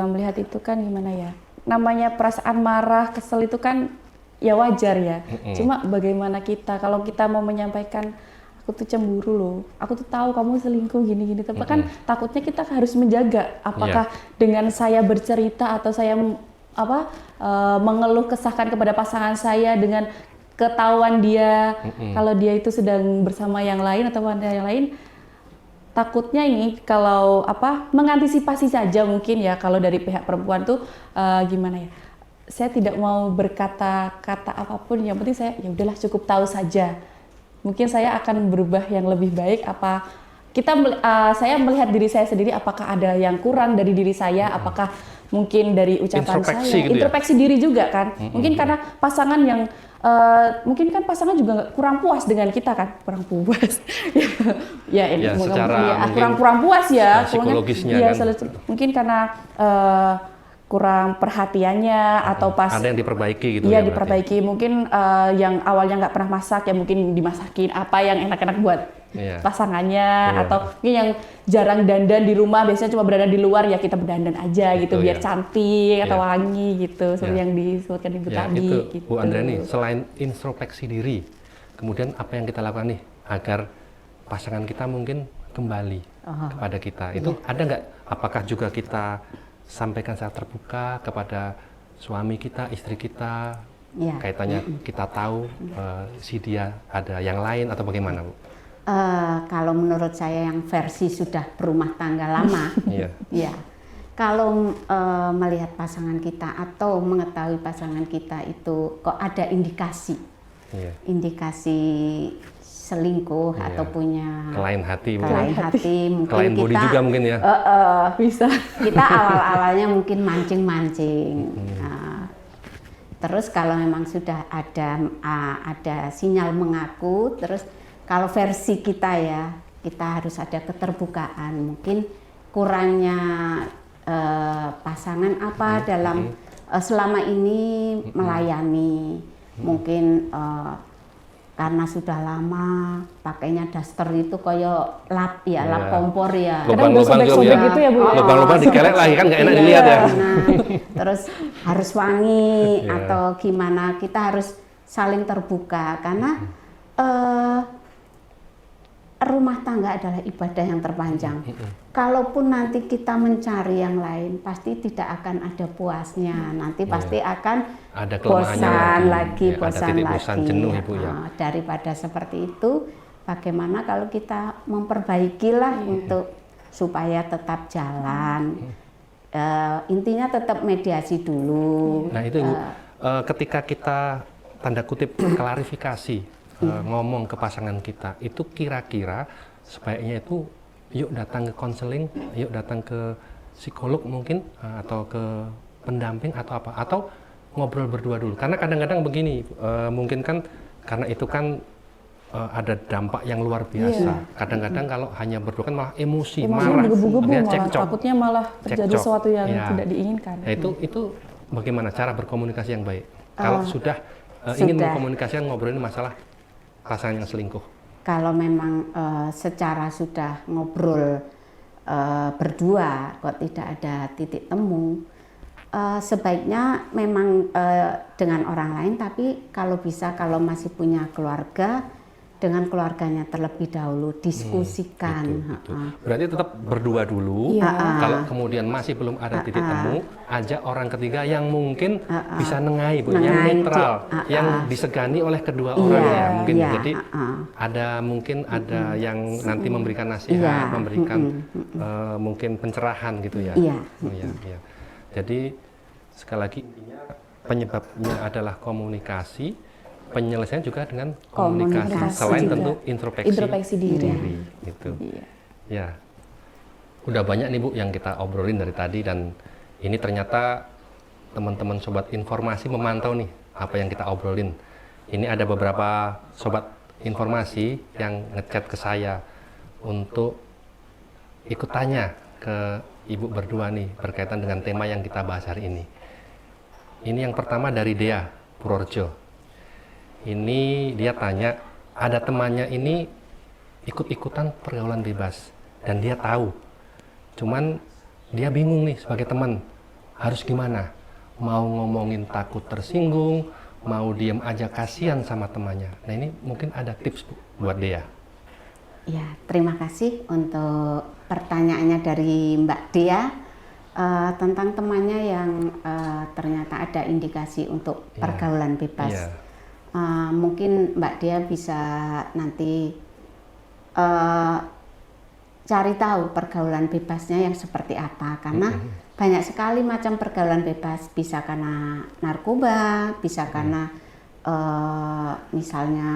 melihat itu kan gimana ya? Namanya perasaan marah, kesel itu kan ya wajar ya. Cuma bagaimana kita kalau kita mau menyampaikan, aku tuh cemburu loh, aku tuh tahu kamu selingkuh gini-gini, tapi kan takutnya kita harus menjaga apakah dengan saya bercerita atau saya mengeluh kesahkan kepada pasangan saya dengan ketahuan dia kalau dia itu sedang bersama yang lain atau wanita yang lain, takutnya ini kalau mengantisipasi saja mungkin ya, kalau dari pihak perempuan tuh gimana ya, saya tidak mau berkata-kata apapun, yang penting saya ya udahlah cukup tahu saja. Mungkin saya akan berubah yang lebih baik. Saya melihat diri saya sendiri, apakah ada yang kurang dari diri saya, apakah mungkin dari ucapan Introspeksi saya, gitu ya? introspeksi diri juga kan. Mungkin karena pasangan yang mungkin kan pasangan juga kurang puas dengan kita kan, kurang puas. ya, Ya, secara mungkin kurang puas ya. psikologisnya Iya, kan. mungkin karena kurang perhatiannya atau pas Ada yang diperbaiki gitu iya ya berarti? diperbaiki, mungkin yang awalnya nggak pernah masak ya mungkin dimasakin apa yang enak-enak buat Iya. pasangannya, Iya. atau mungkin yang jarang dandan di rumah, biasanya cuma berdandan di luar, ya kita berdandan aja gitu Betul, biar ya. cantik atau Iya. wangi gitu, seperti Iya. yang disebutkan Ibu Ya, tadi itu gitu. Bu Andrani, selain introspeksi diri, kemudian apa yang kita lakukan nih agar pasangan kita mungkin kembali kepada kita? Itu ada nggak? Apakah juga kita sampaikan secara terbuka kepada suami kita, istri kita, Ya. kaitannya kita tahu si dia ada yang lain atau bagaimana, Bu? Kalau menurut saya yang versi sudah berumah tangga lama, Iya. ya, kalau melihat pasangan kita atau mengetahui pasangan kita itu kok ada indikasi Iya. selingkuh Iya. atau punya Kelain hati, Bu. kelain hati, mungkin Kelain body kita juga mungkin ya. Bisa. kita awalnya mungkin mancing-mancing. Nah, terus kalau memang sudah ada sinyal mengaku, terus kalau versi kita ya, kita harus ada keterbukaan. Mungkin kurangnya pasangan apa dalam selama ini melayani, mungkin karena sudah lama pakainya daster itu kayak lap ya, lap kompor ya. Kadang udah sobek-sobek gitu ya Bu. Lubang-lubang dikelek lagi kan nggak enak dilihat ya. Nah, terus harus wangi Iya. atau gimana, kita harus saling terbuka karena rumah tangga adalah ibadah yang terpanjang. Kalaupun nanti kita mencari yang lain, pasti tidak akan ada puasnya. Nanti pasti akan Ada kelemahannya bosan lagi. lagi, Ya, ada bosan titik lagi. bosan, jenuh, Ibu, ya. Daripada seperti itu, bagaimana kalau kita memperbaikilah untuk supaya tetap jalan. Intinya tetap mediasi dulu. Nah itu Ibu, ketika kita tanda kutip klarifikasi ngomong ke pasangan kita, itu kira-kira sebaiknya itu yuk datang ke konseling, yuk datang ke psikolog mungkin, atau ke pendamping atau apa, atau ngobrol berdua dulu. Karena kadang-kadang begini, mungkin kan karena itu kan ada dampak yang luar biasa. Kadang-kadang kalau hanya berdua kan malah emosi, Emosinya marah, menggebu-gebu, akhirnya malah cekcok. takutnya malah terjadi Cekcok. sesuatu yang Ya. tidak diinginkan. Nah, itu bagaimana cara berkomunikasi yang baik? Kalau sudah ingin sudah. mengkomunikasikan, ngobrolin masalah pasangan yang selingkuh. Kalau memang secara sudah ngobrol berdua kok tidak ada titik temu, sebaiknya memang dengan orang lain, tapi kalau bisa kalau masih punya keluarga, dengan keluarganya terlebih dahulu diskusikan. Gitu. Berarti tetap berdua dulu. Iya. Kalau kemudian masih belum ada titik temu, ajak orang ketiga yang mungkin bisa nengai, Bu, yang Nengai, netral, yang disegani oleh kedua orang ya, mungkin. iya, Jadi ada mungkin ada yang nanti memberikan nasihat, Iya, memberikan mungkin pencerahan gitu ya. Iya. Oh, iya, iya. Jadi sekali lagi intinya penyebabnya adalah komunikasi. Penyelesaian juga dengan komunikasi, Komunikasi selain juga. tentu introspeksi diri. gitu. Iya. Ya, udah banyak nih Bu yang kita obrolin dari tadi, dan ini ternyata teman-teman sobat informasi memantau nih apa yang kita obrolin. Ini ada beberapa sobat informasi yang ngechat ke saya untuk ikut tanya ke Ibu berdua nih berkaitan dengan tema yang kita bahas hari ini. Ini yang pertama dari Dea Purworejo. Ini dia tanya, ada temannya ini ikut-ikutan pergaulan bebas dan dia tahu, cuman dia bingung nih sebagai teman harus gimana, mau ngomongin takut tersinggung, mau diem aja kasihan sama temannya. Nah ini mungkin ada tips Bu, buat dia. Ya, terima kasih untuk pertanyaannya dari Mbak Dia tentang temannya yang ternyata ada indikasi untuk Iya. pergaulan bebas. Iya. Mungkin Mbak Dia bisa nanti cari tahu pergaulan bebasnya yang seperti apa, karena banyak sekali macam pergaulan bebas, bisa karena narkoba, bisa karena misalnya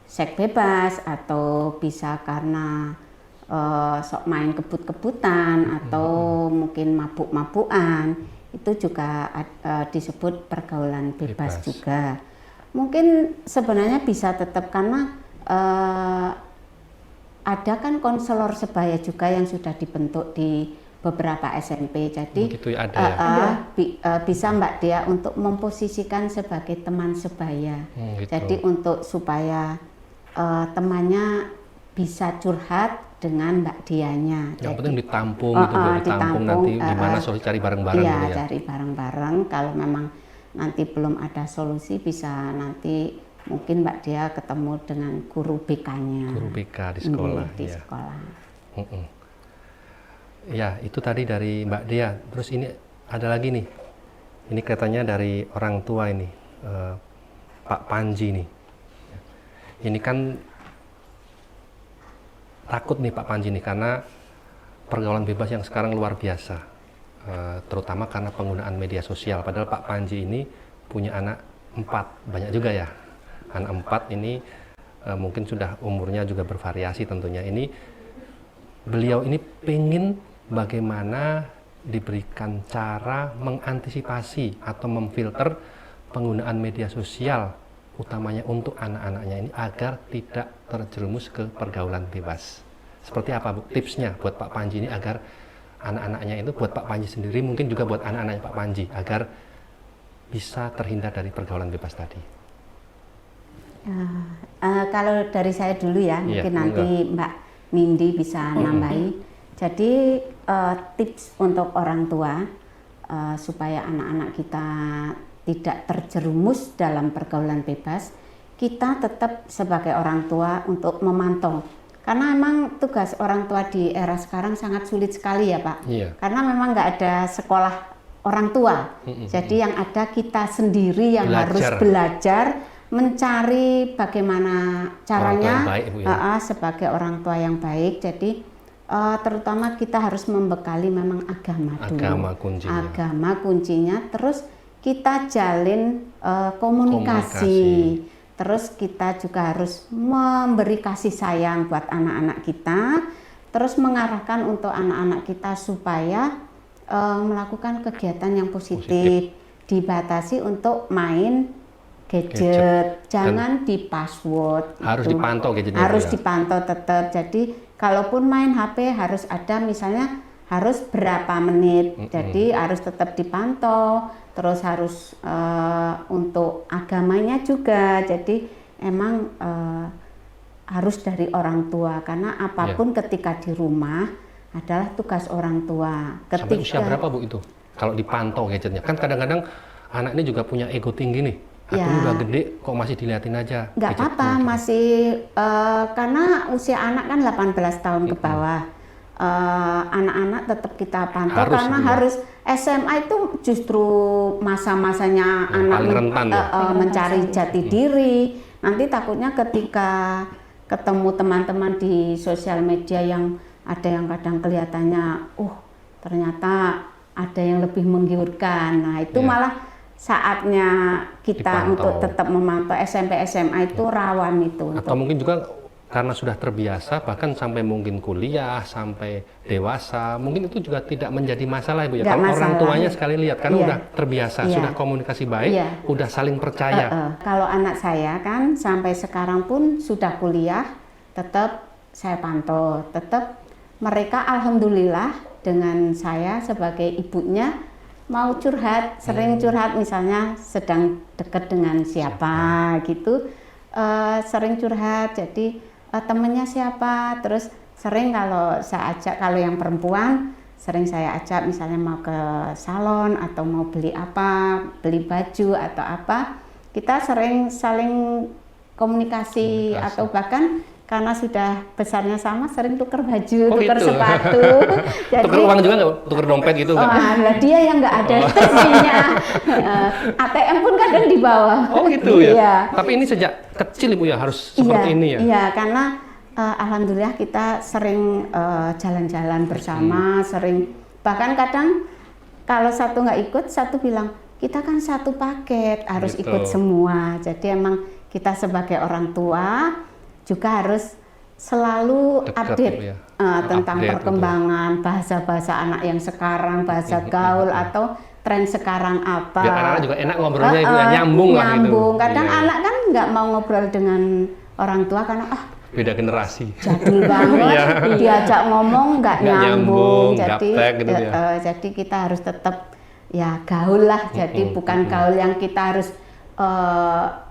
seks bebas, atau bisa karena sok main kebut-kebutan, atau mungkin mabuk-mabukan, itu juga disebut pergaulan bebas juga. Mungkin sebenarnya bisa tetap, karena ada kan konselor sebaya juga yang sudah dibentuk di beberapa SMP, jadi Gitu ya, ada ya. bisa Mbak Dia untuk memposisikan sebagai teman sebaya. Gitu. Jadi untuk supaya temannya bisa curhat dengan Mbak Dianya. Yang Jadi, penting ditampung gitu, Bu, ditampung nanti gimana solusi, cari bareng-bareng iya, gitu ya. cari bareng-bareng. Kalau memang nanti belum ada solusi, bisa nanti mungkin Mbak Dia ketemu dengan guru BK-nya. Guru BK di sekolah. Di ya. sekolah. Ya, itu tadi dari Mbak Dea. Terus ini ada lagi nih. Ini katanya dari orang tua ini, Pak Panji nih. Ini kan takut nih Pak Panji nih, karena pergaulan bebas yang sekarang luar biasa. Terutama karena penggunaan media sosial. Padahal Pak Panji ini punya anak 4, banyak juga ya. Anak 4 ini mungkin sudah umurnya juga bervariasi tentunya. Ini beliau ini pengen bagaimana diberikan cara mengantisipasi atau memfilter penggunaan media sosial, utamanya untuk anak-anaknya ini, agar tidak terjerumus ke pergaulan bebas. Seperti apa Bu tipsnya buat Pak Panji ini agar anak-anaknya itu, buat Pak Panji sendiri, mungkin juga buat anak-anaknya Pak Panji, agar bisa terhindar dari pergaulan bebas tadi? Kalau dari saya dulu ya, Iya, mungkin nanti Mbak Nindi bisa nambahi. Jadi tips untuk orang tua supaya anak-anak kita tidak terjerumus dalam pergaulan bebas, kita tetap sebagai orang tua untuk memantau. Karena memang tugas orang tua di era sekarang sangat sulit sekali ya Pak. Iya. Karena memang nggak ada sekolah orang tua. Jadi yang ada kita sendiri yang harus belajar mencari bagaimana caranya baik, Bu, ya. sebagai orang tua yang baik. Jadi terutama kita harus membekali memang agama dulu. Agama kuncinya. Agama kuncinya. Terus kita jalin komunikasi. Terus kita juga harus memberi kasih sayang buat anak-anak kita. Terus mengarahkan untuk anak-anak kita supaya melakukan kegiatan yang positif. Dibatasi untuk main gadget. Jangan di password. Harus gitu. dipantau gadgetnya. Harus ya. dipantau tetap. Jadi kalaupun main HP harus ada misalnya harus berapa menit. Jadi harus tetap dipantau. Terus harus untuk agamanya juga. Jadi emang harus dari orang tua. Karena apapun ketika di rumah adalah tugas orang tua. Sampai usia berapa Bu itu? Kalau dipantau gadgetnya. Kan kadang-kadang anak ini juga punya ego tinggi nih. Aku ini udah gede kok masih diliatin aja. Nggak apa-apa, masih karena usia anak kan 18 tahun ke bawah. Anak-anak tetap kita pantau karena harus SMA itu justru masa-masanya anak paling rentan mencari jati diri. Nanti takutnya ketika ketemu teman-teman di sosial media yang ada yang kadang kelihatannya, ternyata ada yang lebih menggiurkan. Nah itu malah saatnya kita untuk tetap memantau. SMP SMA itu rawan itu. Atau mungkin juga karena sudah terbiasa, bahkan sampai mungkin kuliah, sampai dewasa, mungkin itu juga tidak menjadi masalah Ibu ya. Kalau orang tuanya sekali lihat, karena udah terbiasa, sudah komunikasi baik, udah saling percaya. Kalau anak saya kan sampai sekarang pun sudah kuliah, tetap saya pantau, tetap mereka alhamdulillah dengan saya sebagai ibunya mau curhat, sering curhat misalnya sedang dekat dengan siapa gitu, sering curhat, jadi temennya siapa, terus sering kalau saya ajak, kalau yang perempuan sering saya ajak misalnya mau ke salon atau mau beli apa, beli baju atau apa, kita sering saling komunikasi. Atau bahkan karena sudah besarnya sama sering tuker baju, tuker sepatu. Jadi, tuker uang juga nggak? Tuker dompet gitu kan? Dia yang nggak ada isinya. ATM pun kadang di bawah. Oh gitu ya? Iya. Tapi ini sejak kecil Ibu ya harus seperti ini ya? Iya, karena alhamdulillah kita sering jalan-jalan bersama, sering bahkan kadang kalau satu nggak ikut, satu bilang kita kan satu paket harus ikut semua. Jadi emang kita sebagai orang tua juga harus selalu update tentang perkembangan bahasa-bahasa anak yang sekarang, bahasa gaul atau tren sekarang apa. Biar anak-anak juga enak ngobrolnya Ibu ya, nyambung lah gitu. Kadang anak kan nggak mau ngobrol dengan orang tua karena beda generasi. Jadul banget, diajak ngomong nggak nyambung. Jadi gitu ya. Jadi kita harus tetap ya gaul lah. Jadi bukan gaul yang kita harus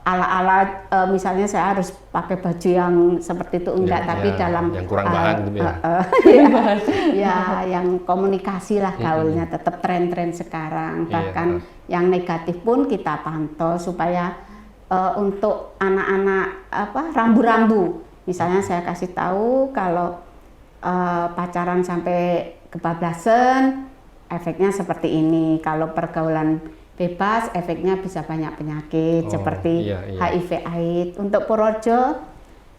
ala-ala misalnya saya harus pakai baju yang seperti itu enggak, tapi dalam yang kurang bahan gitu ya yang komunikasi lah gaulnya, tetap tren-tren sekarang. Bahkan yang negatif pun kita pantau supaya untuk anak-anak rambu-rambu, misalnya saya kasih tahu kalau pacaran sampai kebablasan efeknya seperti ini, kalau pergaulan bebas efeknya bisa banyak penyakit seperti HIV/AIDS. Untuk Purworejo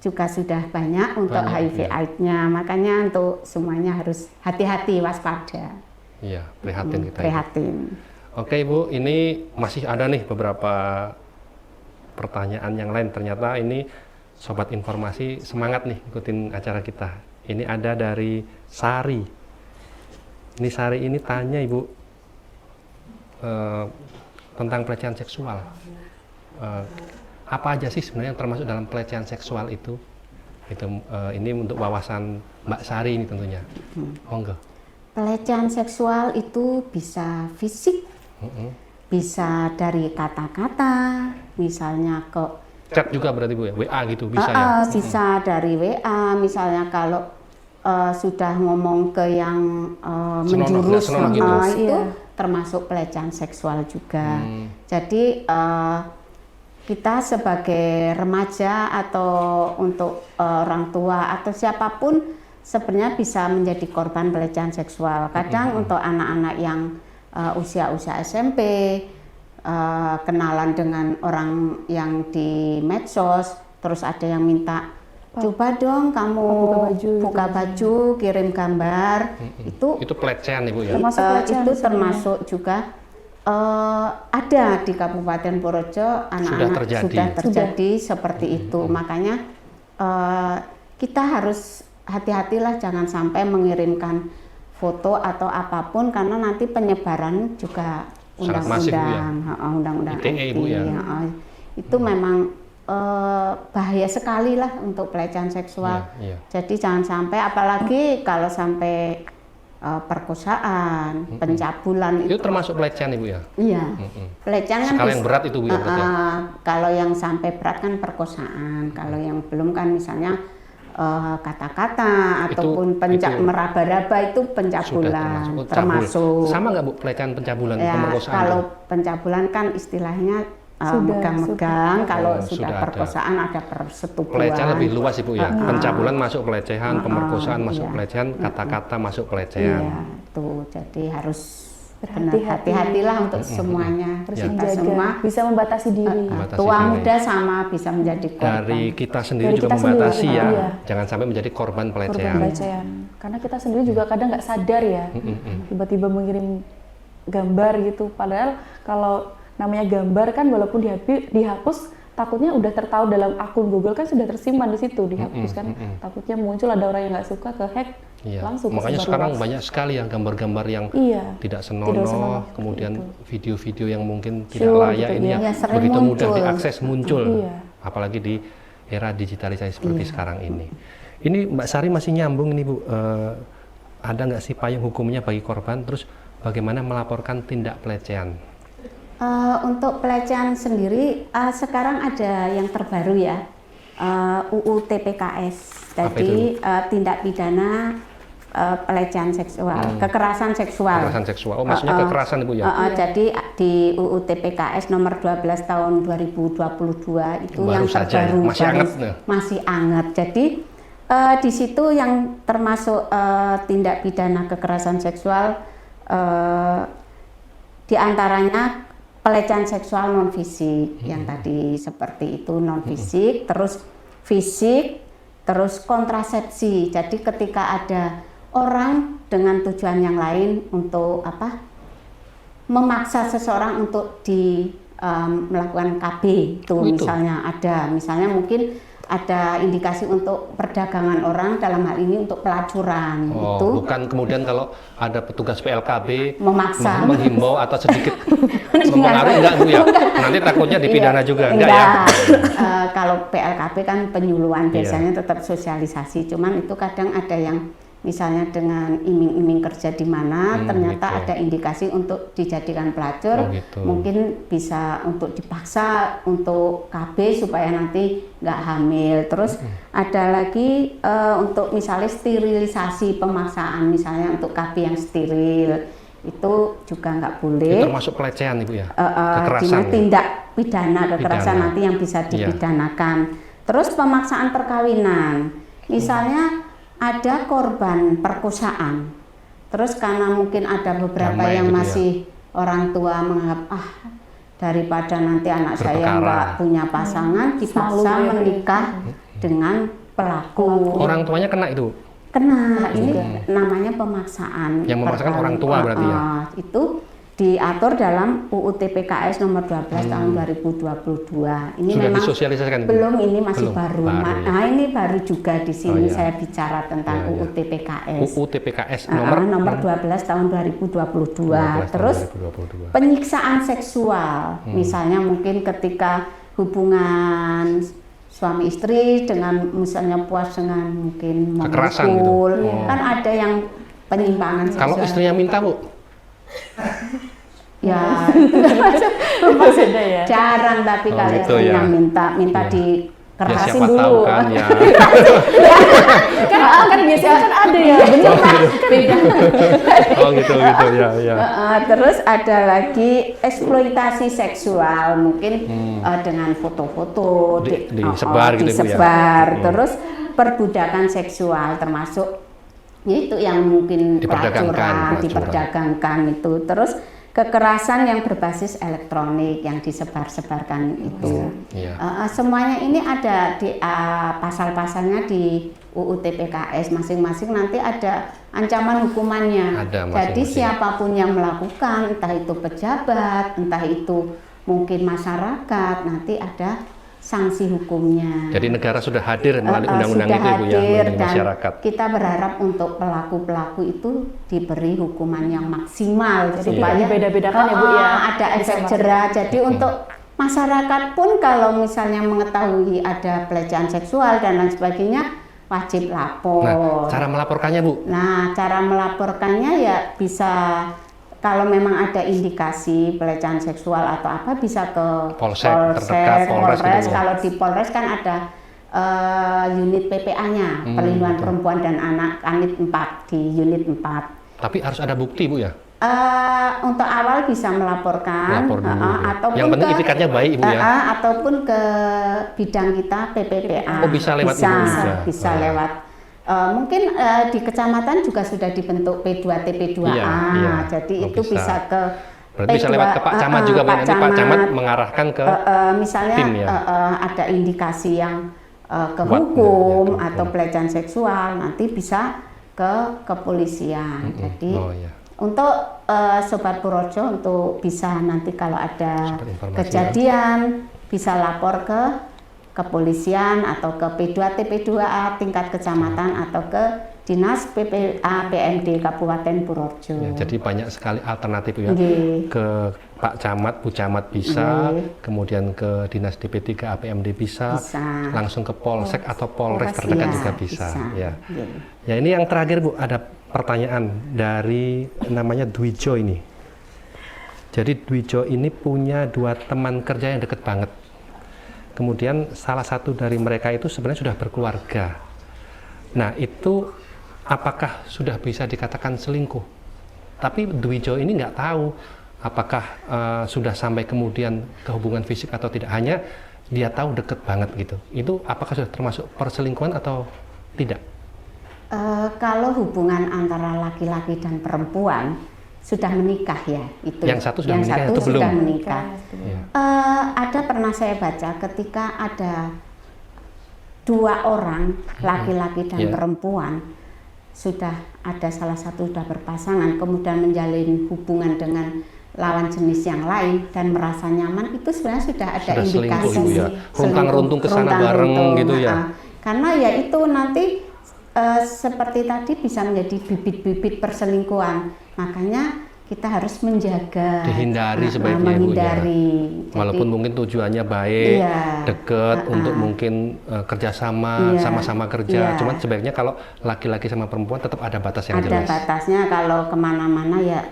juga sudah banyak untuk HIV/AIDS-nya, makanya untuk semuanya harus hati-hati, waspada. Iya, prihatin kita. Prihatin. Oke Ibu, ini masih ada nih beberapa pertanyaan yang lain. Ternyata ini Sobat Informasi semangat nih ikutin acara kita. Ini ada dari Sari. Ini Sari ini tanya Ibu, tentang pelecehan seksual. Apa aja sih sebenarnya yang termasuk dalam pelecehan seksual itu? Ini untuk wawasan Mbak Sari ini tentunya. Monggo. Pelecehan seksual itu bisa fisik, bisa dari kata-kata, misalnya ke Chat juga berarti Bu ya, WA gitu bisa ya? bisa dari WA, misalnya kalau sudah ngomong ke yang menjurus, senonoh gitu. itu Iya. termasuk pelecehan seksual juga. Jadi kita sebagai remaja atau untuk orang tua atau siapapun sebenarnya bisa menjadi korban pelecehan seksual. Kadang untuk anak-anak yang usia-usia SMP, kenalan dengan orang yang di medsos, terus ada yang minta coba dong kamu buka baju, kirim gambar, Itu pelecehan Ibu ya? Termasuk pelecehan itu sebenarnya. termasuk juga ada di Kabupaten Purworejo anak-anak sudah terjadi seperti itu. Makanya kita harus hati-hatilah jangan sampai mengirimkan foto atau apapun karena nanti penyebaran juga Sangat masif, Bu, ya? undang-undang ITE, Bu, ya? itu memang bahaya sekali lah untuk pelecehan seksual. Iya. Jadi jangan sampai, apalagi kalau sampai perkosaan, pencabulan Itu termasuk pelecehan Ibu ya? Iya, pelecehan kan Skala yang berat itu Bu ya berarti ya? kalau yang sampai berat kan perkosaan, kalau yang belum kan misalnya kata-kata ataupun meraba-raba itu pencabulan termasuk. Sama nggak Bu pelecehan pencabulan, Ya, pemerkosaan? kalau pencabulan kan istilahnya megang-megang, kalau sudah sudah perkosaan ada persetubuhan. Pelecehan lebih luas Ibu ya? Pencabulan masuk pelecehan, pemerkosaan masuk pelecehan, kata-kata masuk pelecehan. Iya, tuh jadi harus Berhati-hati. hati-hatilah untuk semuanya. Harus Kita menjaga, semua bisa membatasi diri. Membatasi tua diri. muda sama bisa menjadi korban. Dari kita sendiri Dari juga kita sendiri, membatasi ya, iya. jangan sampai menjadi korban Korban pelecehan. pelecehan. Karena kita sendiri juga kadang nggak sadar ya, tiba-tiba mengirim gambar gitu. Padahal kalau namanya gambar kan walaupun dihapus, takutnya udah tertahu dalam akun Google kan sudah tersimpan di situ, dihapus kan. Takutnya muncul ada orang yang nggak suka ke hack, Iya. langsung Makanya kesebar sekarang luas. banyak sekali ya gambar-gambar yang Iya. tidak Tidak senonoh, senonoh, kemudian video-video yang mungkin tidak Syur layak gitu ini ya. yang Ya, sering begitu mudah muncul. diakses muncul. Iya. Apalagi di era digitalisasi seperti sekarang ini. Ini Mbak Sari masih nyambung ini Bu, ada nggak sih payung hukumnya bagi korban? Terus bagaimana melaporkan tindak pelecehan? Untuk pelecehan sendiri sekarang ada yang terbaru ya, UU TPKS. Apa Jadi tindak pidana pelecehan seksual, kekerasan seksual. Kekerasan seksual. Oh, maksudnya kekerasan Ibu ya? Jadi di UU TPKS nomor 12 tahun 2022 itu Baru yang saja ya? terbaru, Masih anget nih? masih anget. Jadi di situ yang termasuk tindak pidana kekerasan seksual di antaranya pelecehan seksual non fisik yang tadi seperti itu non fisik, terus fisik, terus kontrasepsi. Jadi ketika ada orang dengan tujuan yang lain untuk memaksa seseorang untuk melakukan KB itu misalnya mungkin ada indikasi untuk perdagangan orang, dalam hal ini untuk pelacuran. Oh, bukan kemudian kalau ada petugas PLKB Memaksa. menghimbau atau sedikit mempengaruhi enggak Bu ya? Nanti takutnya dipidana juga enggak ya? Kalau PLKB kan penyuluhan, biasanya tetap sosialisasi. Cuman itu kadang ada yang misalnya dengan iming-iming kerja di mana ternyata ada indikasi untuk dijadikan pelacur, mungkin bisa untuk dipaksa untuk KB supaya nanti nggak hamil. Terus ada lagi untuk misalnya sterilisasi pemaksaan, misalnya untuk KB yang steril itu juga nggak boleh. Itu termasuk pelecehan Ibu ya? Kekerasan. Tindak pidana kekerasan nanti yang bisa dipidanakan. Terus pemaksaan perkawinan, misalnya ada korban perkosaan, terus karena mungkin ada beberapa yang masih orang tua menganggap daripada nanti anak saya nggak punya pasangan, dipaksa menikah dengan pelaku. Orang tuanya kena itu? Kena, ini namanya pemaksaan. Yang memaksakan orang tua berarti ya? Itu diatur dalam UU TPKS nomor 12 tahun 2022. Ini sudah memang disosialisasikan? Belum, ini masih belum, baru. Ya. Nah, ini baru juga di sini saya bicara tentang UU TPKS. UU TPKS nomor 12 tahun 2022. Terus penyiksaan seksual, misalnya mungkin ketika hubungan suami istri dengan misalnya puas dengan mungkin Kekerasan gitu. memukul, Oh. kan ada yang penyimpangan Kalau seksual. istrinya minta Bu, Ya Maksudnya ya. jarang, tapi Oh, kalau gitu istrinya ya. minta Iya. ya dikerasin siapa dulu. tahu kan ya. kan biasanya kan ada ya, bener Pak? Beda. Oh gitu ya ya. Terus ada lagi eksploitasi seksual, mungkin dengan foto-foto disebar gitu, Bu, ya? disebar. Terus perbudakan seksual termasuk itu yang mungkin Diperdagangkan, diperdagangkan itu. Terus kekerasan yang berbasis elektronik yang disebar-sebarkan itu. Iya. Semuanya ini ada di pasal-pasalnya di UU TPKS, masing-masing nanti ada ancaman hukumannya. Ada Jadi masing-masing. siapapun yang melakukan, entah itu pejabat, entah itu mungkin masyarakat, nanti ada sanksi hukumnya. Jadi negara sudah hadir melalui undang-undang Sudah itu Bu ya, hadir, melalui dan masyarakat. kita berharap untuk pelaku-pelaku itu diberi hukuman yang maksimal Jadi supaya tidak dibeda-bedakan ya, Bu, ya? ada efek jerah. Jadi untuk masyarakat pun kalau misalnya mengetahui ada pelecehan seksual dan lain sebagainya wajib lapor. Nah, cara melaporkannya Bu? Nah, cara melaporkannya ya bisa, kalau memang ada indikasi pelecehan seksual atau apa bisa ke Polsek terdekat, Polres gitu, Bu. Kalau di Polres kan ada unit PPA-nya, Perlindungan betul. Perempuan dan Anak, Kanit 4 di unit 4. Tapi harus ada bukti Bu ya? Untuk awal bisa melaporkan, Lapor dulu, ya. ataupun Yang penting itikadnya baik, Ibu, ya? ataupun ke bidang kita PPPA. Oh, bisa lewat Ibu juga? Bisa Oh. lewat. Mungkin di kecamatan juga sudah dibentuk P2TP2A. Iya, iya. Jadi Oh, itu bisa ke Berarti bisa lewat ke Pak Camat juga Bu. Nanti Pak Camat mengarahkan ke misalnya tim, ya? ada indikasi yang ke Kuat, hukum ya, atau pelecehan seksual, nanti bisa ke kepolisian. Jadi Oh, iya. untuk Sobat Purworejo, untuk bisa nanti kalau ada Sobat informasi, kejadian bisa lapor ke kepolisian atau ke P2TP2A tingkat kecamatan atau ke Dinas PPA PMD Kabupaten Purworejo. Ya, jadi banyak sekali alternatif ya. Nggih. Ke Pak Camat, Bu Camat bisa, Nggih. kemudian ke Dinas DP3 APMD bisa, Bisa. langsung ke Polsek atau Polres Polres, terdekat iya, juga bisa. Ya. Nggih. Ya, ini yang terakhir Bu, ada pertanyaan dari namanya Dwijo ini. Jadi Dwijo ini punya 2 teman kerja yang deket banget. Kemudian salah satu dari mereka itu sebenarnya sudah berkeluarga. Nah, itu apakah sudah bisa dikatakan selingkuh? Tapi Dwijo ini nggak tahu apakah sudah sampai kemudian ke hubungan fisik atau tidak. Hanya dia tahu deket banget gitu. Itu apakah sudah termasuk perselingkuhan atau tidak? Kalau hubungan antara laki-laki dan perempuan sudah menikah ya itu. Yang satu sudah Yang menikah, satu itu belum? sudah menikah. Ya. Ada pernah saya baca ketika ada 2 orang laki-laki dan Ya. perempuan sudah ada salah satu sudah berpasangan kemudian menjalin hubungan dengan lawan jenis yang lain dan merasa nyaman, itu sebenarnya sudah ada Sudah selingkuh, indikasi Ibu, ya? Runtang-runtung ke sana bareng gitu ya? Karena ya itu nanti seperti tadi bisa menjadi bibit-bibit perselingkuhan, makanya kita harus menjaga, Dihindari sebaiknya, Bu, ya. menghindari. Walaupun mungkin tujuannya baik, Iya. deket untuk mungkin kerjasama, Iya. sama-sama kerja. Iya. Cuman sebaiknya kalau laki-laki sama perempuan tetap ada batas yang ada jelas. batasnya, kalau kemana-mana ya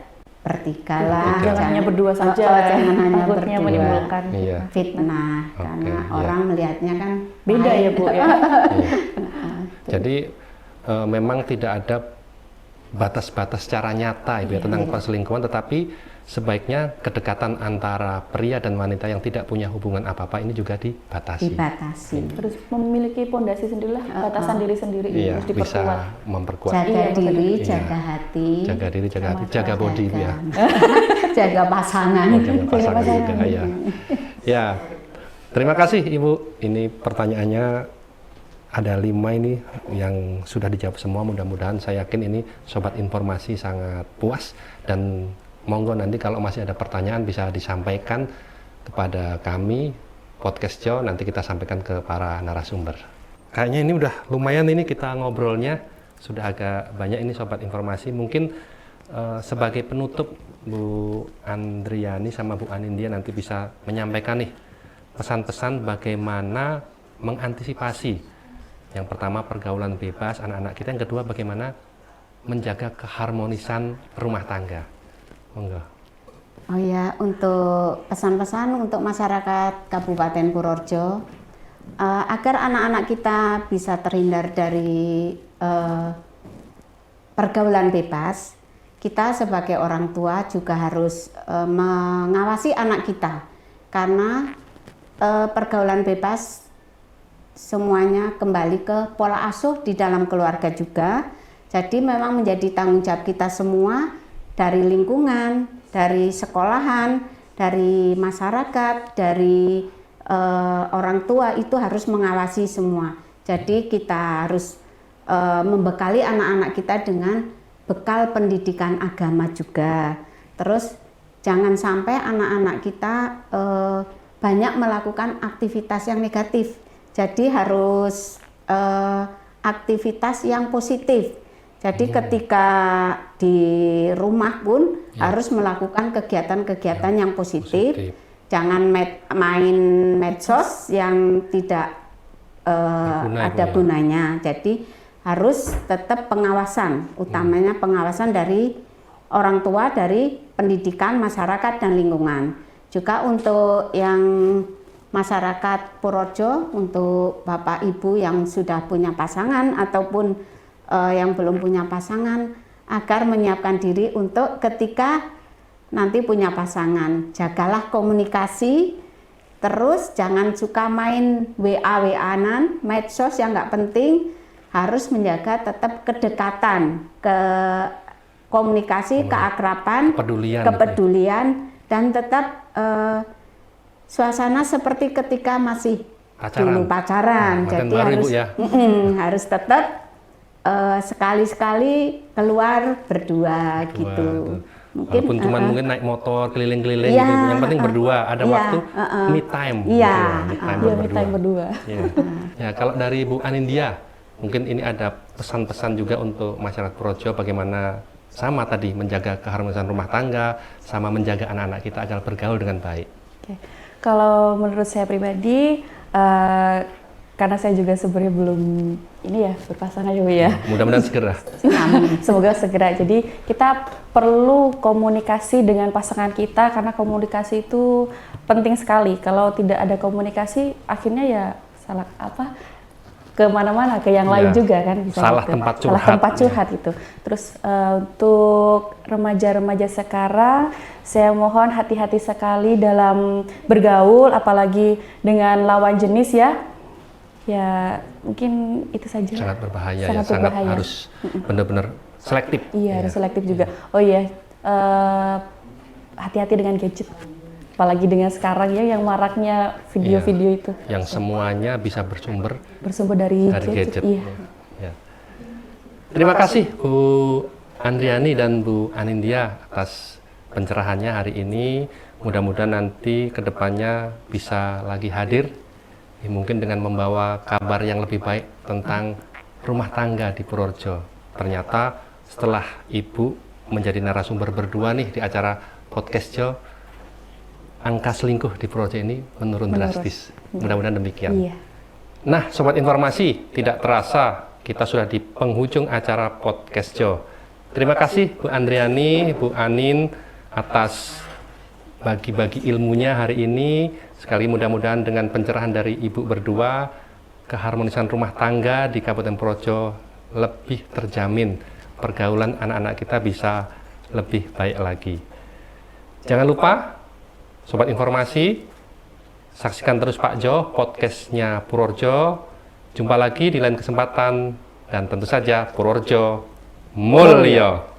bertiga lah. Jangan hanya berdua saja. Jangan hanya Takutnya berdua. menimbulkan Iya. Fitnah, Oke, karena iya. orang melihatnya kan beda ya lain. Bu ya. Iya. Jadi memang tidak ada batas-batas secara nyata Ibu ya tentang perselingkuhan, tetapi sebaiknya kedekatan antara pria dan wanita yang tidak punya hubungan apa-apa ini juga dibatasi. Dibatasi. Harus memiliki pondasi sendirilah, batasan diri sendiri Iya, harus bisa diperkuat. memperkuat. Jaga Iya, diri, iya. jaga hati, Jaga diri, jaga hati, jaga body Ibu ya. jaga pasangan. Oh, jaga pasangan juga ya. Ya, terima kasih Ibu. Ini pertanyaannya ada 5 ini yang sudah dijawab semua. Mudah-mudahan saya yakin ini Sobat Informasi sangat puas, dan monggo nanti kalau masih ada pertanyaan bisa disampaikan kepada kami Podcast Jo, nanti kita sampaikan ke para narasumber. Kayaknya ini udah lumayan ini kita ngobrolnya, sudah agak banyak ini Sobat Informasi. Mungkin sebagai penutup Bu Andriani sama Bu Anindya nanti bisa menyampaikan nih pesan-pesan bagaimana mengantisipasi. Yang pertama pergaulan bebas anak-anak kita, yang kedua bagaimana menjaga keharmonisan rumah tangga. Monggo. Oh ya, untuk pesan-pesan untuk masyarakat Kabupaten Purworejo, agar anak-anak kita bisa terhindar dari pergaulan bebas, kita sebagai orang tua juga harus mengawasi anak kita, karena pergaulan bebas semuanya kembali ke pola asuh di dalam keluarga juga. Jadi memang menjadi tanggung jawab kita semua, dari lingkungan, dari sekolahan, dari masyarakat, dari orang tua, itu harus mengawasi semua. Jadi kita harus membekali anak-anak kita dengan bekal pendidikan agama juga. Terus jangan sampai anak-anak kita banyak melakukan aktivitas yang negatif. Jadi harus aktivitas yang positif. Jadi ketika di rumah pun harus melakukan kegiatan-kegiatan yang positif. Jangan main medsos yang tidak ada gunanya. Jadi harus tetap pengawasan, utamanya pengawasan dari orang tua, dari pendidikan, masyarakat, dan lingkungan. Juga untuk yang masyarakat Purworejo, untuk Bapak Ibu yang sudah punya pasangan ataupun yang belum punya pasangan, agar menyiapkan diri untuk ketika nanti punya pasangan. Jagalah komunikasi, terus jangan suka main WA-WA-an, medsos yang nggak penting. Harus menjaga tetap kedekatan, komunikasi, keakraban, kepedulian, dan tetap suasana seperti ketika masih dulu pacaran. Jadi harus harus tetap sekali-sekali keluar berdua gitu. Walaupun cuma mungkin naik motor keliling-keliling gitu, yang penting berdua, ada waktu me time. Me time berdua. Ya, kalau dari Bu Anindya, mungkin ini ada pesan-pesan juga untuk masyarakat Purworejo, bagaimana sama tadi menjaga keharmonisan rumah tangga, sama menjaga anak-anak kita agar bergaul dengan baik. Kalau menurut saya pribadi, karena saya juga sebenarnya belum ini ya berpasangan ya. Mudah-mudahan segera. Semoga segera. Jadi kita perlu komunikasi dengan pasangan kita, karena komunikasi itu penting sekali. Kalau tidak ada komunikasi, akhirnya ya salah kemana-mana, ke yang lain juga kan, bisa salah gitu. tempat curhat. Salah tempat curhat itu. Terus untuk remaja-remaja sekarang, saya mohon hati-hati sekali dalam bergaul, apalagi dengan lawan jenis ya. Ya mungkin itu saja. Sangat berbahaya, sangat harus benar-benar selektif. Iya, harus selektif juga. Oh iya, hati-hati dengan gadget. Apalagi dengan sekarang ya yang maraknya video-video itu. Yang semuanya bisa bersumber dari gadget. Iya. Ya. Terima kasih Bu Andriani dan Bu Anindya atas pencerahannya hari ini. Mudah-mudahan nanti kedepannya bisa lagi hadir, mungkin dengan membawa kabar yang lebih baik tentang rumah tangga di Purworejo. Ternyata setelah Ibu menjadi narasumber berdua nih di acara Podcast Jo, angka selingkuh di Purworejo ini menurun drastis. Mudah-mudahan demikian. Iya. Nah, Sobat Informasi, tidak terasa kita sudah di penghujung acara Podcast Jo. Terima kasih Bu Andriani, Bu Anin atas bagi-bagi ilmunya hari ini. Sekali mudah-mudahan dengan pencerahan dari Ibu berdua, keharmonisan rumah tangga di Kabupaten Purworejo lebih terjamin. Pergaulan anak-anak kita bisa lebih baik lagi. Jangan lupa, Sobat Informasi, saksikan terus Pak Jo, podcastnya Purworejo. Jumpa lagi di lain kesempatan, dan tentu saja Purworejo Mulya.